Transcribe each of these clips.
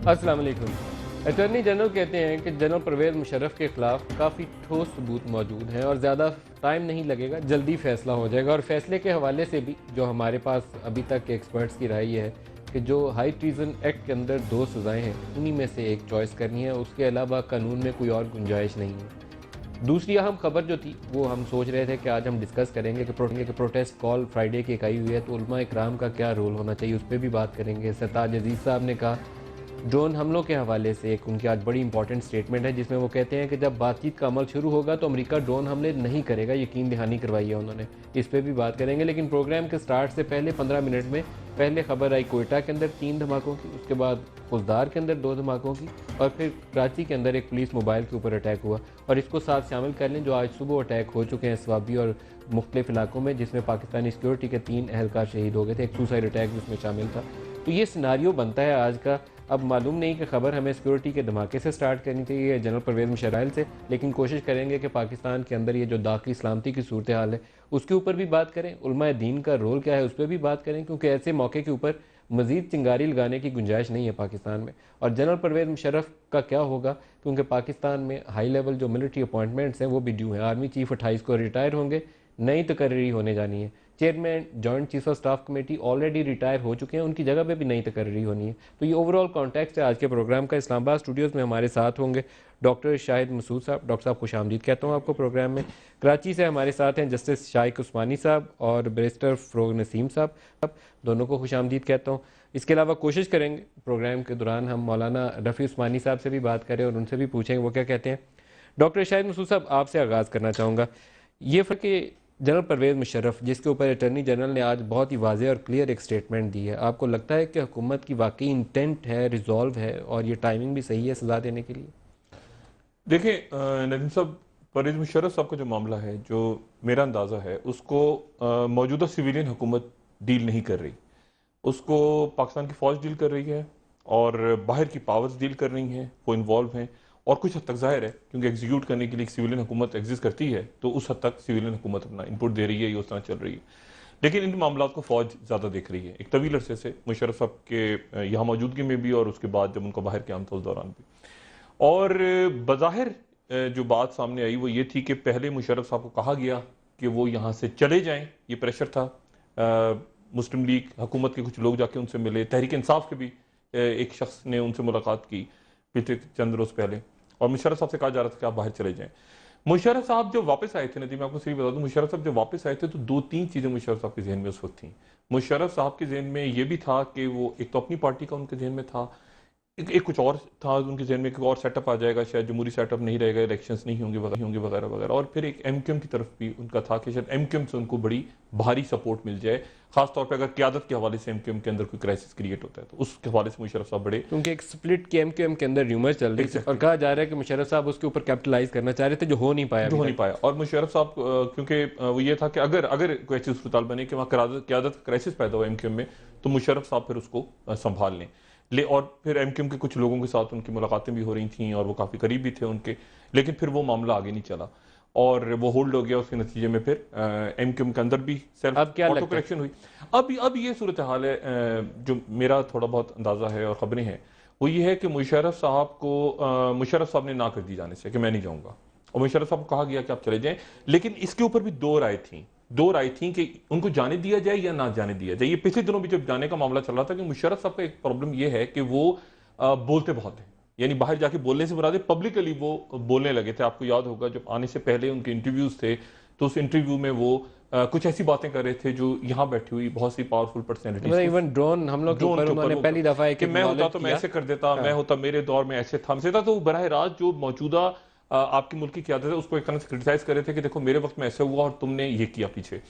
अस्सलाम वालेकुम। Attorney general कहते हैं कि जनरल परवेज़ मुशर्रफ के ख़िलाफ़ काफ़ी ठोस सबूत मौजूद हैं और ज़्यादा टाइम नहीं लगेगा, जल्दी फ़ैसला हो जाएगा। और फ़ैसले के हवाले से भी जो हमारे पास अभी तक के एक्सपर्ट्स की राय ये है कि जो हाई ट्रीज़न एक्ट के अंदर 2 सज़ाएँ हैं, उन्हीं में से एक चॉइस करनी है, उसके अलावा कानून में कोई और गुंजाइश नहीं है। दूसरी अहम खबर जो थी वो हम सोच रहे थे कि आज हम डिस्कस करेंगे कि प्रोटेस्ट कॉल फ्राइडे की इकाई हुई है तो उलमा इकराम का क्या रोल होना चाहिए, उस पर भी बात करेंगे। सरताज अजीज़ साहब ने कहा ड्रोन हमलों के हवाले से एक उनकी आज बड़ी इंपॉर्टेंट स्टेटमेंट है जिसमें वो कहते हैं कि जब बातचीत का अमल शुरू होगा तो अमेरिका ड्रोन हमले नहीं करेगा, यकीन दहानी करवाई है उन्होंने। इस पर भी बात करेंगे, लेकिन प्रोग्राम के स्टार्ट से पहले 15 मिनट में पहले खबर आई कोयटा के अंदर 3 धमाकों की, उसके बाद खुजदार के अंदर 2 धमाकों की और फिर कराची के अंदर एक पुलिस मोबाइल के ऊपर अटैक हुआ। और इसको साथ शामिल कर लें जो आज सुबह अटैक हो चुके हैं स्वाबी और मुख्तलिफ इलाकों में, जिसमें पाकिस्तानी सिक्योरिटी के 3 एहलकार शहीद हो गए थे, एक सुसाइड अटैक भी उसमें शामिल था। तो ये सिनारियो बनता है आज का। अब मालूम नहीं कि खबर हमें सिक्योरिटी के धमाके से स्टार्ट करनी चाहिए जनरल परवेज़ मुशर्रफ से, लेकिन कोशिश करेंगे कि पाकिस्तान के अंदर ये जो दाखिली सलामती की सूरत हाल है उसके ऊपर भी बात करें, उलमा दीन का रोल क्या है उस पर भी बात करें, क्योंकि ऐसे मौके के ऊपर मज़ीद चिंगारी लगाने की गुंजाइश नहीं है पाकिस्तान में। और जनरल परवेज़ मुशर्रफ का क्या होगा, क्योंकि पाकिस्तान में हाई लेवल जो मिलिट्री अपॉइंटमेंट्स हैं वो भी ड्यू हैं। आर्मी चीफ 28 को रिटायर होंगे, नई तकर्री होने जानी है। Chairman joint chief of staff committee already retire हो चुके हैं, उनकी जगह पे भी नई तकर्री होनी है। तो ये ओवरऑल कॉन्टेक्स्ट है आज के प्रोग्राम का। इस्लामाबाद स्टूडियोज़ में हमारे साथ होंगे डॉक्टर शाहिद मसूद साहब। डॉक्टर साहब खुश आमदीद कहता हूँ आपको प्रोग्राम में। कराची से हमारे साथ हैं जस्टिस शाइक उस्मानी साहब और बैरिस्टर फ़रोग नसीम साहब, दोनों को खुश आमदीद कहता हूँ। इसके अलावा कोशिश करेंगे प्रोग्राम के दौरान हम मौलाना रफ़ी उस्मानी साहब से भी बात करें और उनसे भी पूछेंगे वो क्या कहते हैं। डॉक्टर शाहिद मसूद साहब, आपसे आगाज़ करना चाहूँगा। ये फ़र्क कि जनरल परवेज़ मुशर्रफ जिसके ऊपर अटॉर्नी जनरल ने आज बहुत ही वाज़ेह और क्लियर एक स्टेटमेंट दी है, आपको लगता है कि हुकूमत की वाकई इंटेंट है, रिजॉल्व है और ये टाइमिंग भी सही है सज़ा देने के लिए? देखिए नदीम साहब, परवेज़ मुशर्रफ साहब का जो मामला है, जो मेरा अंदाज़ा है उसको मौजूदा सिविलियन हुकूमत डील नहीं कर रही। उसको पाकिस्तान की फ़ौज डील कर रही है और बाहर की पावर्स डील कर रही हैं, वो इन्वॉल्व हैं। और कुछ हद तक ज़ाहिर है क्योंकि एग्जीक्यूट करने के लिए एक सिविलियन हुकूमत एग्जिस्ट करती है, तो उस हद तक सिविलियन हुकूमत अपना इनपुट दे रही है, ये उस तरह चल रही है। लेकिन इन मामलों को फ़ौज ज़्यादा देख रही है, एक तवील अरसे से, मुशर्रफ साहब के यहाँ मौजूदगी में भी और उसके बाद जब उनको बाहर के आम तो उस दौरान भी। और बज़ाहिर जो बात सामने आई वो ये थी कि पहले मुशर्रफ साहब को कहा गया कि वो यहाँ से चले जाएं, ये प्रेशर था। मुस्लिम लीग हुकूमत के कुछ लोग जाके उनसे मिले, तहरीक इंसाफ के भी एक शख्स ने उनसे मुलाकात की पिछले चंद रोज़ पहले, और मुशर्रफ साहब से कहा जा रहा था कि आप बाहर चले जाएं। मुशर्रफ साहब जब वापस आए थे, नदीम मैं आपको सही बता दूं, मुशर्रफ साहब जब वापस आए थे तो 2-3 चीज़ें मुशर्रफ साहब के जहन में उस वक्त थी। मुशर्रफ साहब के जहन में ये भी था कि वो एक तो अपनी पार्टी का उनके जहन में था, एक कुछ और था उनके जहन में कि और सेटअप आ जाएगा, शायद जमहूरी सेटअप नहीं रहेगा, इलेक्शंस नहीं होंगे वगैरह वगैरह। और फिर एक एमक्यूएम की तरफ भी उनका था कि शायद एमक्यूएम से उनको बड़ी भारी सपोर्ट मिल जाए, खासतौर पर अगर क्यादत के हवाले से एमक्यूएम के अंदर कोई क्राइसिस क्रिएट होता है तो उस हवाले से मुशर्रफ साहब बड़े, क्योंकि एक स्प्लिट के एमक्यूएम के अंदर र्यूमर चल रही थी और कहा जा रहा है कि मुशर्रफ साहब उसके ऊपर कैपिटलाइज करना चाह रहे थे, जो हो नहीं पाया। और मुशर्रफ साहब क्योंकि वो ये था कि अगर कोई ऐसी सूरत बने कि वहाँ क्यादत क्राइसिस पैदा हो एमक्यूएम में, तो मुशर्रफ साहब फिर उसको संभाल लें। और फिर एमक्यूएम के कुछ लोगों के साथ उनकी मुलाकातें भी हो रही थी और वो काफ़ी करीब भी थे उनके, लेकिन फिर वो मामला आगे नहीं चला और वो होल्ड हो गया। उसके नतीजे में फिर एमक्यूएम के अंदर भी सेल्फ ऑटो करेक्शन हुई। अब ये सूरत हाल है, जो मेरा थोड़ा बहुत अंदाज़ा है और ख़बरें हैं वो ये है कि मुशर्रफ साहब ने ना कर दी जाने से कि मैं नहीं जाऊँगा, और मुशर्रफ साहब को कहा गया कि आप चले जाएं। लेकिन इसके ऊपर भी दो राय थी कि उनको जाने दिया जाए या ना जाने दिया जाए। ये पिछले दिनों भी जब जाने का मामला चल रहा था कि मुशर्रफ साहब का एक प्रॉब्लम ये है कि वो बोलते बहुत हैं, यानी बाहर जाके बोलने से मुराद पब्लिकली वो बोलने लगे थे। आपको याद होगा जब आने से पहले उनके इंटरव्यूज थे तो उस इंटरव्यू में वो कुछ ऐसी बातें कर रहे थे जो यहाँ बैठी हुई बहुत सी पावरफुल पर्सनैलिटीज, इवन ड्रोन हम लोग के ऊपर उन्होंने पहली दफा कि मैं होता तो मैं ऐसे कर देता, मैं होता मेरे दौर में ऐसे था। तो बरह रास्त जो मौजूदा आपकी मुल्क की क़यादत है उसको एक तरह से क्रिटिसाइज कर रहे थे कि देखो मेरे वक्त में ऐसे हुआ और तुमने ये किया पीछे।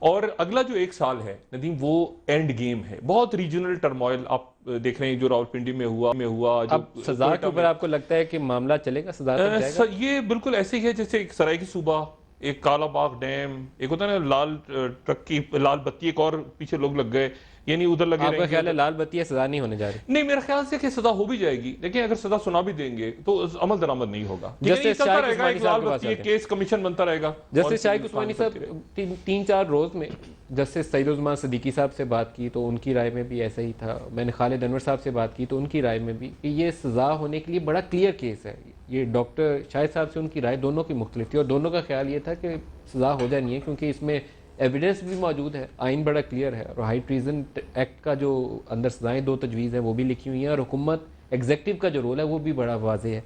और अगला जो 1 साल है नदीम, वो एंड गेम है, बहुत रीजनल टर्मोइल आप देख रहे हैं जो रावलपिंडी में हुआ अब सजा के ऊपर आपको लगता है कि मामला चलेगा, सजा तक जाएगा? ये बिल्कुल ऐसे ही है जैसे एक सराय की सूबा, एक कालाबाग डैम, एक होता है ना लाल ट्रक की लाल बत्ती, एक और पीछे लोग लग गए, यानी उधर लगे आपका रहेंगे। ख्याल है लाल बत्ती है, सजा नहीं होने जा रही? नहीं, मेरे ख्याल से कि सजा हो भी जाएगी, लेकिन अगर सजा सुना भी देंगे तो अमल दरामद नहीं होगा। ठीक है, ये जस्टिस चलता शाहिद रहेगा, उस्मानी एक साहब लाल के पास बत्ती आते हैं। केस कमीशन बनता रहेगा। जस्टिस शाहिद और उस्मानी चलती साहब 3-4 रोज में जस्टिस सईद-उज़्ज़मान सिद्दीकी साहब से बात की तो उनकी राय में भी ऐसा ही था। मैंने खालिद अनवर साहब से बात की तो उनकी राय में भी कि ये सज़ा होने के लिए बड़ा क्लियर केस है। ये डॉक्टर शाहिद साहब से उनकी राय दोनों की मुख्तलिफ थी और दोनों का ख्याल ये था कि सज़ा हो जानी है, क्योंकि इसमें एविडेंस भी मौजूद है, आइन बड़ा क्लियर है और हाई ट्रीजन एक्ट का जो अंदर सज़ाएँ 2 तजवीज़ हैं वो भी लिखी हुई हैं और हुकूमत एग्जेक्टिव का जो रोल है वो भी बड़ा वाज़ेह है।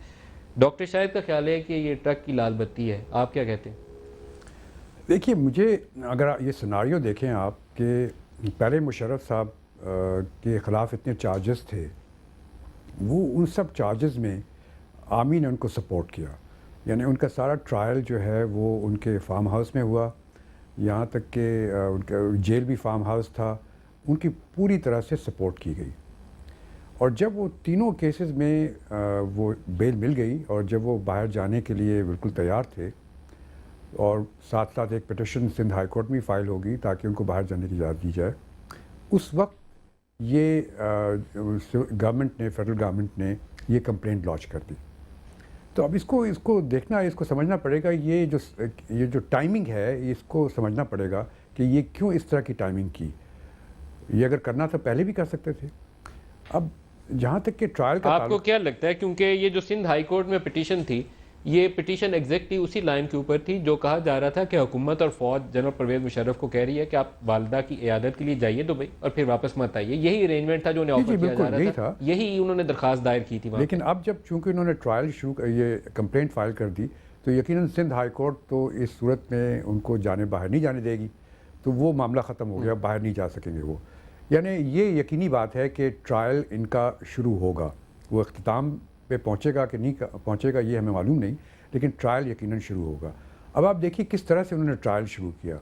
डॉक्टर शाहिद का ख्याल है कि ये ट्रक की लाल बत्ती है, आप क्या कहते हैं? देखिए, मुझे अगर ये सिनारियो देखें आप कि पहले मुशर्रफ साहब के ख़िलाफ़ इतने चार्जेस थे, वो उन सब चार्जेस में आर्मी ने उनको सपोर्ट किया। यानी उनका सारा ट्रायल जो है वो उनके फार्म हाउस में हुआ, यहाँ तक कि उनका जेल भी फार्म हाउस था, उनकी पूरी तरह से सपोर्ट की गई। और जब वो तीनों केसेस में वो बेल मिल गई और जब वो बाहर जाने के लिए बिल्कुल तैयार थे और साथ साथ एक पिटिशन सिंध हाई कोर्ट में फाइल होगी ताकि उनको बाहर जाने की इजाज़त दी जाए, उस वक्त ये गवर्नमेंट ने, फेडरल गवर्नमेंट ने ये कंप्लेंट लॉन्च कर दी। तो अब इसको देखना, इसको समझना पड़ेगा, ये जो टाइमिंग है इसको समझना पड़ेगा कि ये क्यों इस तरह की टाइमिंग की। ये अगर करना था पहले भी कर सकते थे। अब जहाँ तक कि ट्रायल का आपको क्या लगता है, क्योंकि ये जो सिंध हाई कोर्ट में पिटीशन थी, ये पिटीशन एग्जैक्टली उसी लाइन के ऊपर थी जो कहा जा रहा था कि हुकूमत और फौज जनरल परवेज मुशर्रफ को कह रही है कि आप वालदा की इयादत के लिए जाइए दुबई और फिर वापस मत आइए। यही अरेंजमेंट था जो उन्हें ऑफर किया जा रहा था, यही उन्होंने दरखास्त दायर की थी वहाँ। लेकिन अब जब चूंकि उन्होंने ट्रायल ये कंप्लेंट फाइल कर दी तो यकीनन सिंध हाई कोर्ट तो इस सूरत में उनको बाहर नहीं जाने देगी, तो वो मामला ख़त्म हो गया, बाहर नहीं जा सकेंगे वो। यानी ये यकीनी बात है कि ट्रायल इनका शुरू होगा, वो अख्तिताम पे पहुँचेगा कि नहीं पहुँचेगा ये हमें मालूम नहीं, लेकिन ट्रायल यकीनन शुरू होगा। अब आप देखिए किस तरह से उन्होंने ट्रायल शुरू किया।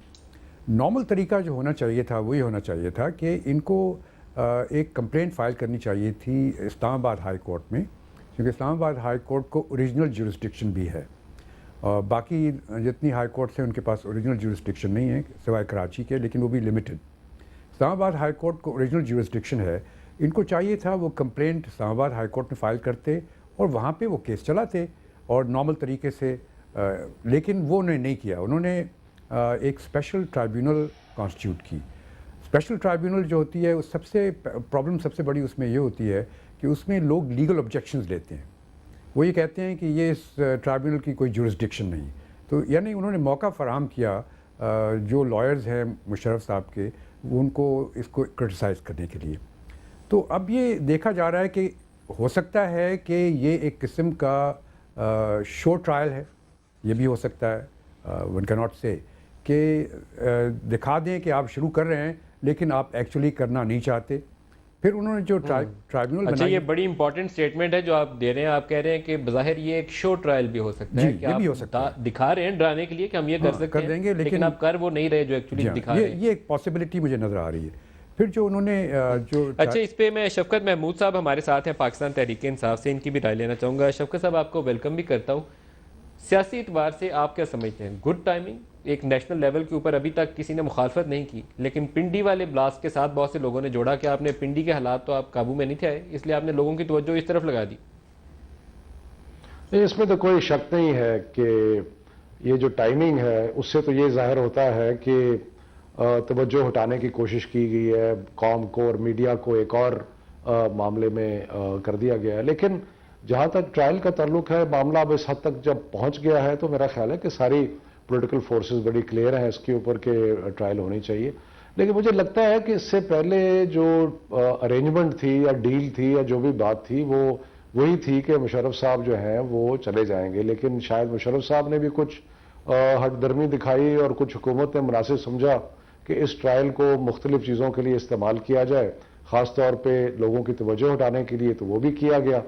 नॉर्मल तरीका जो होना चाहिए था वही होना चाहिए था कि इनको एक कंप्लेंट फ़ाइल करनी चाहिए थी इस्लामाबाद हाई कोर्ट में, क्योंकि इस्लामाबाद हाई कोर्ट को ओरिजिनल जुरिस्डिक्शन भी है। बाकी जितनी हाई कोर्ट्स हैं उनके पास ओरिजिनल जुरिस्डिक्शन नहीं है सिवाय कराची के, लेकिन वो भी लिमिटेड। इस्लामाबाद हाई कोर्ट को ओरिजिनल जुरिस्डिक्शन है। इनको चाहिए था वो कंप्लेंट इस्लामाबाद हाई कोर्ट में फ़ाइल करते और वहाँ पे वो केस चलाते और नॉर्मल तरीके से, लेकिन वो उन्होंने नहीं किया। उन्होंने एक स्पेशल ट्राइब्यूनल कॉन्स्टिट्यूट की। स्पेशल ट्राइब्यूनल जो होती है उस प्रॉब्लम सबसे बड़ी उसमें ये होती है कि उसमें लोग लीगल ऑब्जेक्शंस लेते हैं। वो ये कहते हैं कि ये इस ट्राइब्यूनल की कोई जुरिस्डिक्शन नहीं। तो यानी उन्होंने मौका फ़राहम किया जो लॉयर्स हैं मुशर्रफ साहब के, उनको इसको क्रिटिसाइज़ करने के लिए। तो अब ये देखा जा रहा है कि हो सकता है कि ये एक किस्म का शो ट्रायल है, ये भी हो सकता है, वन कैन नॉट से कि दिखा दें कि आप शुरू कर रहे हैं लेकिन आप एक्चुअली करना नहीं चाहते। फिर उन्होंने जो ट्राइब्यूनल अच्छा, ये बड़ी इंपॉर्टेंट स्टेटमेंट है जो आप दे रहे हैं। आप कह रहे हैं कि बज़ाहिर ये एक शो ट्रायल भी हो सकता है कि ये भी हो आप सकता है। दिखा रहे हैं डराने के लिए कि हम ये कर सकते कर देंगे, हैं, लेकिन आप कर वो नहीं रहे जो एक्चुअली दिखा रहे हैं। ये एक पॉसिबिलिटी मुझे नज़र आ रही है। फिर जो उन्होंने अच्छा, इस पे मैं शफकत महमूद साहब हमारे साथ हैं पाकिस्तान तहरीक इंसाफ से, इनकी भी राय लेना चाहूँगा। शफकत साहब, आपको वेलकम भी करता हूँ। सियासी एतबार से आप क्या समझते हैं, गुड टाइमिंग? एक नेशनल लेवल के ऊपर अभी तक किसी ने मुखालफत नहीं की, लेकिन पिंडी वाले ब्लास्ट के साथ बहुत से लोगों ने जोड़ा कि आपने पिंडी के हालात तो आप काबू में नहीं थे आए, इसलिए आपने लोगों की तवज्जो इस तरफ लगा दी। इसमें तो कोई शक नहीं है कि ये जो टाइमिंग है उससे तो ये जाहिर होता है कि तवज्जो हटाने की कोशिश की गई है, कौम को और मीडिया को एक और मामले में कर दिया गया है। लेकिन जहाँ तक ट्रायल का ताल्लुक है, मामला अब इस हद तक जब पहुँच गया है तो मेरा ख्याल है कि सारी पॉलिटिकल फोर्सेस बड़ी क्लियर हैं इसके ऊपर के ट्रायल होनी चाहिए। लेकिन मुझे लगता है कि इससे पहले जो अरेंजमेंट थी या डील थी या जो भी बात थी वो वही थी कि मुशर्रफ साहब जो हैं वो चले जाएंगे, लेकिन शायद मुशर्रफ साहब ने भी कुछ हटदर्मी दिखाई और कुछ हुकूमत ने मुनासिब समझा कि इस ट्रायल को मुख्तलिफ चीज़ों के लिए इस्तेमाल किया जाए, ख़ास तौर पर लोगों की तवज्जो हटाने के लिए, तो वो भी किया गया।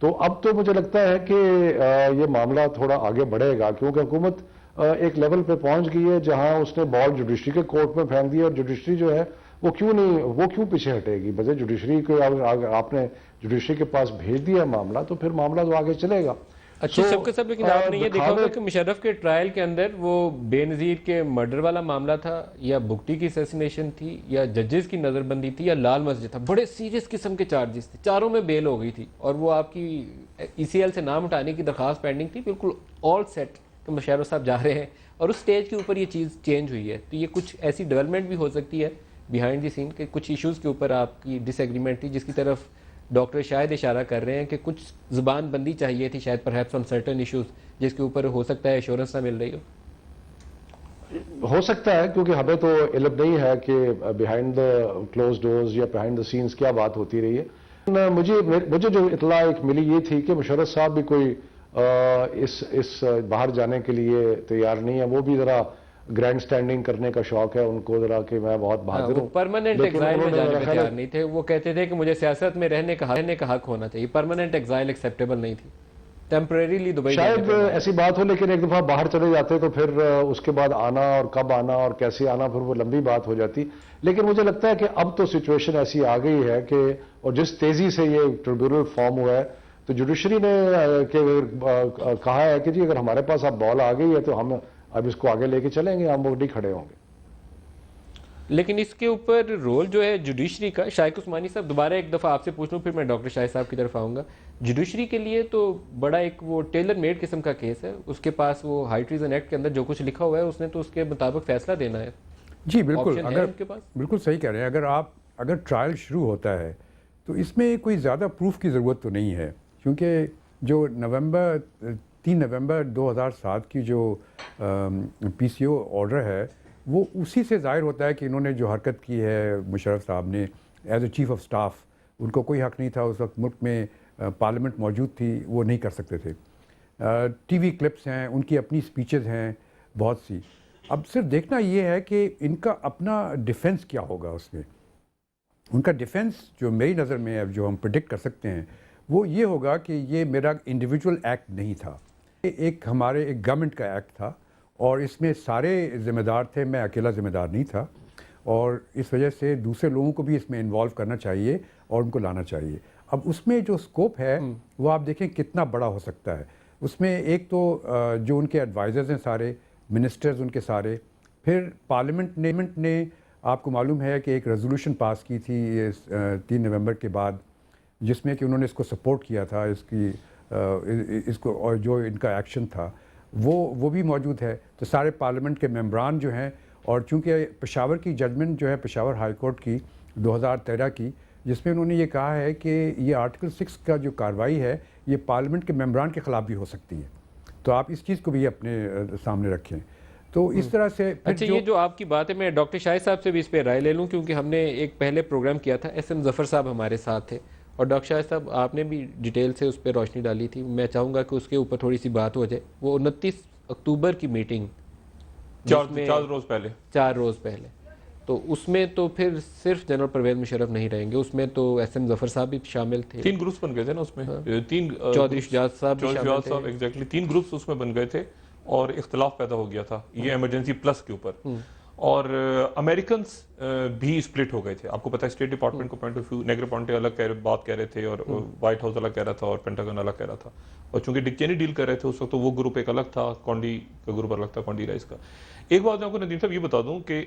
तो अब तो मुझे लगता है कि ये मामला थोड़ा आगे बढ़ेगा, क्योंकि हुकूमत एक लेवल पे पहुंच गई है जहां उसने बॉल जुडिशरी के कोर्ट में फेंक दिया और जुडिशरी जो है वो क्यों पीछे हटेगी। बजाय जुडिशरी को आपने जुडिशरी के पास भेज दिया मामला, तो फिर मामला तो आगे चलेगा। अच्छा शौकत साहब, लेकिन आपने ये देखा होगा दिखावे कि मुशर्रफ के ट्रायल के अंदर वो बेनज़ीर के मर्डर वाला मामला था, या भुगटी की असैसिनेशन थी, या जजेस की नज़रबंदी थी, या लाल मस्जिद था, बड़े सीरियस किस्म के चार्जेस थे, चारों में बेल हो गई थी और वो आपकी ECL से नाम हटाने की दरख्वास्त पेंडिंग थी, बिल्कुल ऑल सेट कि मुशर्रफ साहब जा रहे हैं और उस स्टेज के ऊपर ये चीज़ चेंज हुई है। तो ये कुछ ऐसी डेवलपमेंट भी हो सकती है बिहाइंड द सीन के कुछ इश्यूज़ के ऊपर आपकी डिसएग्रीमेंट थी, जिसकी तरफ डॉक्टर शायद इशारा कर रहे हैं कि कुछ ज़ुबान बंदी चाहिए थी शायद परहैप्स ऑन सर्टेन इश्यूज, जिसके ऊपर हो सकता है एश्योरेंस ना मिल रही हो सकता है, क्योंकि हमें तो इल्म नहीं है कि बिहाइंड द क्लोज डोर्स या बिहाइंड द सीन्स क्या बात होती रही है। मुझे जो इतला एक मिली ये थी कि मुशर्रफ साहब भी कोई इस बाहर जाने के लिए तैयार नहीं है। वो भी जरा ग्रैंड स्टैंडिंग करने का शौक है उनको, जरा कि मैं बहुत बहादुर हूँ। परमानेंट एग्जाइल में जाने को तैयार नहीं थे। वो कहते थे कि मुझे सियासत में रहने का हक होना चाहिए, परमानेंट एग्जाइल एक्सेप्टेबल नहीं थी, टेम्परेरीली दुबई शायद ऐसी बात हो, लेकिन एक दफा बाहर चले जाते तो फिर उसके बाद आना और कब आना और कैसे आना फिर वो लंबी बात हो जाती। लेकिन मुझे लगता है कि अब तो सिचुएशन ऐसी आ गई है कि, और जिस तेजी से ये ट्रिब्यूनल फॉर्म हुआ है, तो जुडिशरी ने कहा है कि जी अगर हमारे पास अब बॉल आ गई है तो हम अब इसको आगे लेके चलेंगे, हम वो नहीं खड़े होंगे। लेकिन इसके ऊपर रोल जो है जुडिशरी का, शाइक उस्मानी साहब दोबारा एक दफ़ा आपसे पूछ लूँ फिर मैं डॉक्टर शाहिद साहब की तरफ आऊँगा। जुडिशरी के लिए तो बड़ा एक वो टेलर मेड किस्म का केस है, उसके पास वो हाई ट्रीजन एक्ट के अंदर जो कुछ लिखा हुआ है उसने तो उसके मुताबिक फैसला देना है। जी बिल्कुल, अगर उनके पास बिल्कुल सही कह रहे हैं। अगर ट्रायल शुरू होता है तो इसमें कोई ज़्यादा प्रूफ की ज़रूरत तो नहीं है, क्योंकि जो 3 नवंबर 2007 की जो PCO ऑर्डर है वो उसी से ज़ाहिर होता है कि इन्होंने जो हरकत की है मुशर्रफ साहब ने as a chief of staff, उनको कोई हक नहीं था उस वक्त मुल्क में, पार्लियामेंट मौजूद थी, वो नहीं कर सकते थे। TV क्लिप्स हैं, उनकी अपनी स्पीचेस हैं बहुत सी। अब सिर्फ देखना ये है कि इनका अपना डिफेंस क्या होगा उसमें। उनका डिफेंस जो मेरी नज़र में है, जो हम प्रिडिक्ट कर सकते हैं, वो ये होगा कि ये मेरा इंडिविजुअल एक्ट नहीं था, एक हमारे एक गवर्नमेंट का एक्ट था और इसमें सारे ज़िम्मेदार थे, मैं अकेला ज़िम्मेदार नहीं था, और इस वजह से दूसरे लोगों को भी इसमें इन्वॉल्व करना चाहिए और उनको लाना चाहिए। अब उसमें जो स्कोप है वो आप देखें कितना बड़ा हो सकता है। उसमें एक तो जो उनके एडवाइज़र्स हैं सारे मिनिस्टर्स उनके सारे, फिर पार्लियामेंट ने आपको मालूम है कि एक रेजोल्यूशन पास की थी 3 नवंबर के बाद, जिसमें कि उन्होंने इसको सपोर्ट किया था, इसको, और जो इनका एक्शन था वो भी मौजूद है। तो सारे पार्लियामेंट के मेंबरान जो हैं, और चूंकि पेशावर की जजमेंट जो है पेशावर हाई कोर्ट की 2013 की, जिसमें उन्होंने ये कहा है कि ये आर्टिकल 6 का जो कार्रवाई है ये पार्लियामेंट के मेंबरान के ख़िलाफ़ भी हो सकती है। तो आप इस चीज़ को भी अपने सामने रखें। तो इस तरह से अच्छा, ये जो आपकी बात है, मैं डॉक्टर शाहिद साहब से भी इस पर राय ले लूँ, क्योंकि हमने एक पहले प्रोग्राम किया था, SM ज़फ़र साहब हमारे साथ थे, और डॉक्टर शाहिद साहब आपने भी डिटेल से उस पर रोशनी डाली थी। मैं चाहूँगा कि उसके ऊपर थोड़ी सी बात हो जाए। वो 29 अक्टूबर की मीटिंग, 4 रोज़ पहले, 4 रोज़ पहले, तो उसमें तो फिर सिर्फ जनरल परवेज़ मुशर्रफ नहीं रहेंगे, उसमें तो SM ज़फ़र साहब भी शामिल थे। 3 ग्रुप्स बन गए थे ना उसमें। हाँ। 3 चौधरी शुजात साहब एग्जैक्टली 3 ग्रुप्स उसमें बन गए थे और इख्तलाफ पैदा हो गया था ये इमरजेंसी प्लस के ऊपर। और अमेरिकन भी स्प्लिट हो गए थे। आपको पता है स्टेट डिपार्टमेंट को पॉइंट ऑफ व्यू, नेग्रो अलग बात कह रहे थे और व्हाइट हाउस अलग कह रहा था और पेंटागन अलग कह रहा था। और चूंकि डिक चेनी डील कर रहे थे उस वक्त, तो वो ग्रुप एक अलग था, कॉन्डी का ग्रुप अलग था, कॉन्डी राइस का। एक बात मैं आपको नदीम साहब ये बता दूं कि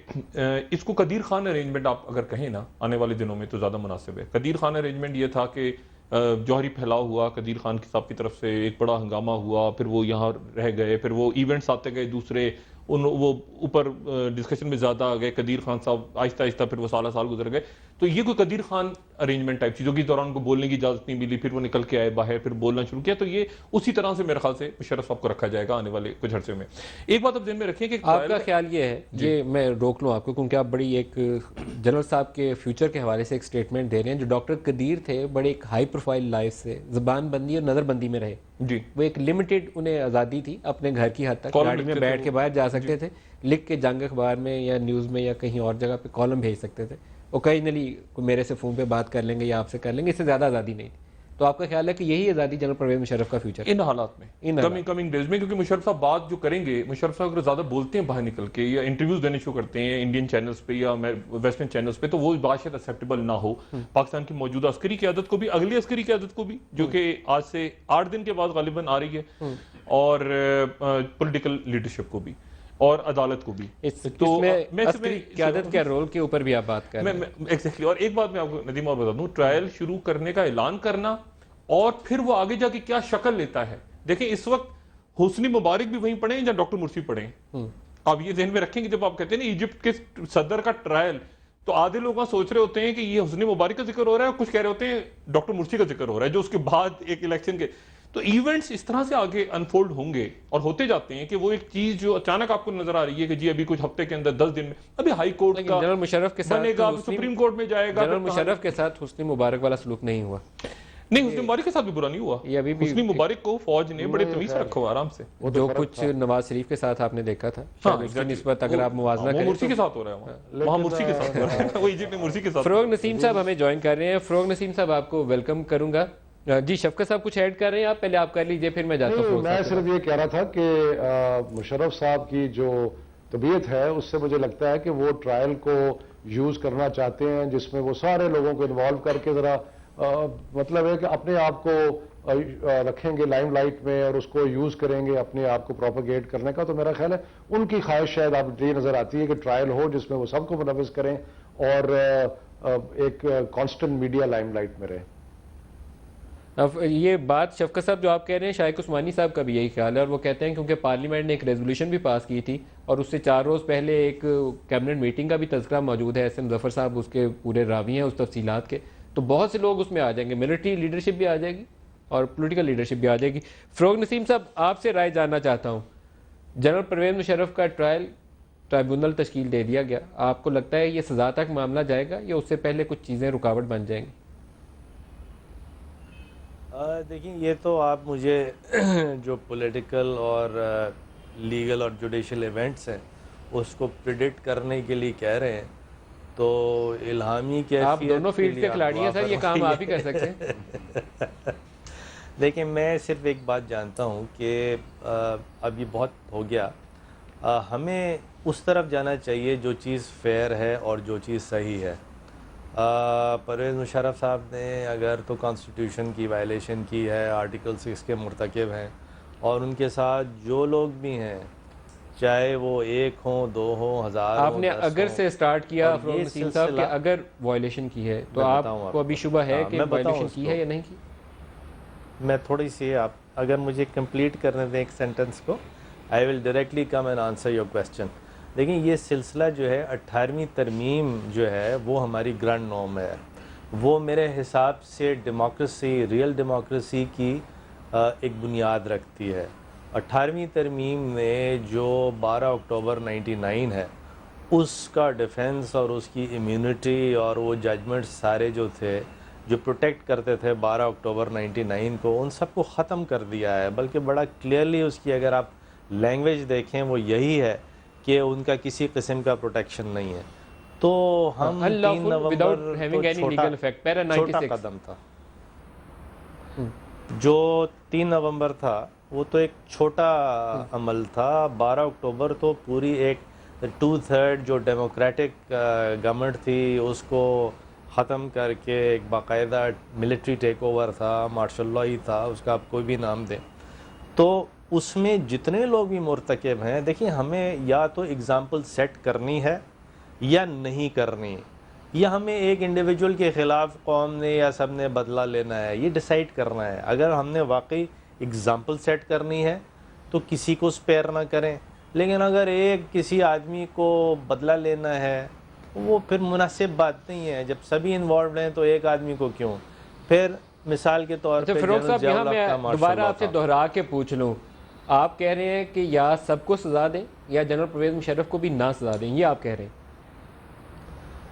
इसको कदीर खान अरेंजमेंट आप अगर कहें ना आने वाले दिनों में तो ज़्यादा मुनासिब है। कदीर खान अरेंजमेंट ये था कि जौहरी फैलाव हुआ, कदीर खान साहब की तरफ से एक बड़ा हंगामा हुआ, फिर वो यहाँ रह गए, फिर वो इवेंट्स आते गए दूसरे, वो ऊपर डिस्कशन में ज़्यादा आ गए। कदीर खान साहब आहिस्ता आहिस्ता फिर वो साल गुजर गए। तो ये कोई कदीर खान अरेंजमेंट टाइप चीज़ों के दौरान उनको बोलने की इजाज़त नहीं मिली, फिर वो निकल के आए बाहर, फिर बोलना शुरू किया। तो ये उसी तरह से मेरे ख्याल से मुशर्रफ साहब को रखा जाएगा आने वाले कुछ अर्से में। एक बात आप ध्यान में रखिए कि आपका ख्याल ये है, ये मैं रोक लूँ आपको क्योंकि आप बड़ी एक जनरल साहब के फ्यूचर के हवाले से एक स्टेटमेंट दे रहे हैं। जो डॉक्टर कदीर थे बड़े एक हाई प्रोफाइल लाइफ से ज़बानबंदी और नज़रबंदी में रहे जी, वो एक लिमिटेड उन्हें आज़ादी थी, अपने घर की हद तक गाड़ी में बैठ के बाहर जा सकते थे, लिख के जंग अखबार में या न्यूज़ में या कहीं और जगह पे कॉलम भेज सकते थे। ओकेजनली मेरे से फ़ोन पे बात कर लेंगे या आपसे कर लेंगे, इससे ज़्यादा आज़ादी नहीं थी। तो आपका ख्याल है कि यही आज़ादी जनरल परवेज़ मुशर्रफ का फ्यूचर इन हालात में कमिंग डेज में, क्योंकि मुशर्रफ साहब बात जो करेंगे, मुशर्रफ साहब अगर ज्यादा बोलते हैं बाहर निकल के या इंटरव्यूज देने शुरू करते हैं इंडियन चैनल्स पे या वेस्टर्न चैनल्स पे, तो वो बात शायद एक्सेप्टेबल ना हो पाकिस्तान की मौजूदा अस्करी क़यादत को भी, अगली अस्करी क़यादत को भी, जो कि आज से 8 दिन के बाद गालिबन आ रही है, और पॉलिटिकल लीडरशिप को भी और अदालत को भी। तो अस्करी क़यादत के रोल के ऊपर भी आप बात कर रहे हैं। एग्जैक्टली। और एक बात मैं आपको नदीम और बता दूं, ट्रायल शुरू करने का ऐलान करना और फिर वो आगे जाके क्या शक्ल लेता है। देखिए इस वक्त हुस्नी मुबारक भी वहीं पढ़े या डॉक्टर मुर्सी पढ़े, आप ये ध्यान में रखेंगे जब आप कहते हैं ना इजिप्ट के सदर का ट्रायल, तो आधे लोग सोच रहे होते हैं कि ये हुस्नी मुबारक का जिक्र हो रहा है, और कुछ कह रहे होते हैं डॉक्टर मुर्सी का जिक्र हो रहा है, जो उसके बाद एक इलेक्शन के। तो इवेंट्स इस तरह से आगे अनफोल्ड होंगे और होते जाते हैं कि वो एक चीज जो अचानक आपको नजर आ रही है कि जी अभी कुछ हफ्ते के अंदर 10 दिन में अभी हाई कोर्ट का जनरल मुशर्रफ के साथ बनेगा, सुप्रीम कोर्ट में जाएगा। जनरल मुशर्रफ के साथ हुस्नी मुबारक वाला सलूक नहीं हुआ। नहीं, हुस्नी मुबारक के साथ भी बुरा नहीं हुआ। ये अभी भी हुस्नी मुबारक को फौज ने बड़े तमीज से रखा हुआ आराम से। जो कुछ नवाज शरीफ के साथ आपने देखा था, उसकी निस्बत अगर आप मुवाजना करें, मुर्सी के साथ हो रहा है, वहाँ मुर्सी के साथ हो रहा है, वो इजिप्ट में मुर्सी के साथ। फरोग नसीम साहब हमें ज्वाइन कर रहे हैं। फरोग नसीम साहब आपको वेलकम करूंगा। जी शफकत साहब कुछ ऐड कर रहे हैं आप, पहले आप कर लीजिए फिर मैं जाता हूँ। मैं सिर्फ ये कह रहा था कि मुशर्रफ साहब की जो तबीयत है उससे मुझे लगता है कि वो ट्रायल को यूज करना चाहते हैं, जिसमें वो सारे लोगों को इन्वॉल्व करके जरा मतलब है कि अपने आप को रखेंगे लाइमलाइट में और उसको यूज करेंगे अपने आप को प्रोपेगेट करने का। तो मेरा ख्याल है उनकी ख्वाहिश शायद आप ये नजर आती है कि ट्रायल हो जिसमें वो सबको मुनव्विस करें और एक कांस्टेंट मीडिया लाइमलाइट में रहे। अब ये बात शफकत साहब जो आप कह रहे हैं, शाइक उस्मानी साहब का भी यही ख्याल है, और वो कहते हैं क्योंकि पार्लियामेंट ने एक रेजोल्यूशन भी पास की थी और उससे 4 रोज़ पहले एक कैबिनेट मीटिंग का भी तज़किरा मौजूद है, एस.एम. ज़फ़र साहब उसके पूरे रावी हैं उस तफसीलात के, तो बहुत से लोग उसमें आ जाएंगे, मिलिट्री लीडरशिप भी आ जाएगी और पॉलिटिकल लीडरशिप भी आ जाएगी। फरोग नसीम साहब आपसे राय जानना चाहता हूँ, जनरल परवेज़ मुशर्रफ का ट्राइब्यूनल तश्कील दे दिया गया, आपको लगता है ये सज़ा तक मामला जाएगा या उससे पहले कुछ चीज़ें रुकावट बन जाएंगी? देखिए ये तो आप मुझे जो पॉलिटिकल और लीगल और जुडिशल इवेंट्स हैं उसको प्रिडिक्ट करने के लिए कह रहे हैं, तो इल्हामी के आप दोनों फील्ड के खिलाड़ी हैं सर, ये काम आप ही कर सकते हैं। देखिए मैं सिर्फ एक बात जानता हूँ कि अब ये बहुत हो गया, हमें उस तरफ जाना चाहिए जो चीज़ फेयर है और जो चीज़ सही है। परवेज़ मुशर्रफ साहब ने अगर तो कॉन्स्टिट्यूशन की वायलेशन की है, आर्टिकल 6 के मुर्तकिब हैं, और उनके साथ जो लोग भी हैं चाहे वो 1 हो 2 हो 1000 आपने हो, 10 अगर हो, से स्टार्ट किया ये नसीम साहब कि अगर वायलेशन की है तो आपको अभी शुबा है कि वायलेशन की है या नहीं की? मैं थोड़ी सी आप अगर मुझे कंप्लीट करने दें एक सेंटेंस को, I will directly come and answer your question. देखिए ये सिलसिला जो है 18वीं तरमीम जो है वो हमारी ग्रैंड नॉर्म है, वो मेरे हिसाब से डेमोक्रेसी, रियल डेमोक्रेसी की एक बुनियाद रखती है। 18वीं तरमीम में जो 12 अक्टूबर 99 है उसका डिफेंस और उसकी इम्यूनिटी और वो जजमेंट सारे जो थे जो प्रोटेक्ट करते थे 12 अक्टूबर 99 को, उन सबको ख़त्म कर दिया है। बल्कि बड़ा क्लियरली उसकी अगर आप लैंग्वेज देखें वो यही है कि उनका किसी किस्म का प्रोटेक्शन नहीं है। तो हम 3 नवंबर छोटा कदम था, जो 3 नवंबर था वो तो एक छोटा अमल था। 12 अक्टूबर तो पूरी एक 2/3 जो डेमोक्रेटिक गवर्नमेंट थी उसको ख़त्म करके एक बाकायदा मिलिट्री टेक ओवर था, मार्शल लॉ ही था, उसका आप कोई भी नाम दें। तो उसमें जितने लोग भी मुर्तकिब हैं, देखिए हमें या तो एग्ज़ाम्पल सेट करनी है या नहीं करनी, या हमें एक इंडिविजुअल के ख़िलाफ़ कौम ने या सब ने बदला लेना है, ये डिसाइड करना है। अगर हमने वाकई एग्ज़ाम्पल सेट करनी है तो किसी को स्पेयर ना करें, लेकिन अगर एक किसी आदमी को बदला लेना है वो फिर मुनासिब बात नहीं है। जब सभी इन्वॉल्व हैं तो एक आदमी को क्यों? फिर मिसाल के तौर पे फरोग साहब यहाँ मैं दोबारा आपसे दोहरा के पूछ लूँ, आप कह रहे हैं कि या सबको सज़ा दें या जनरल परवेज़ मुशर्रफ को भी ना सज़ा दें, ये आप कह रहे हैं?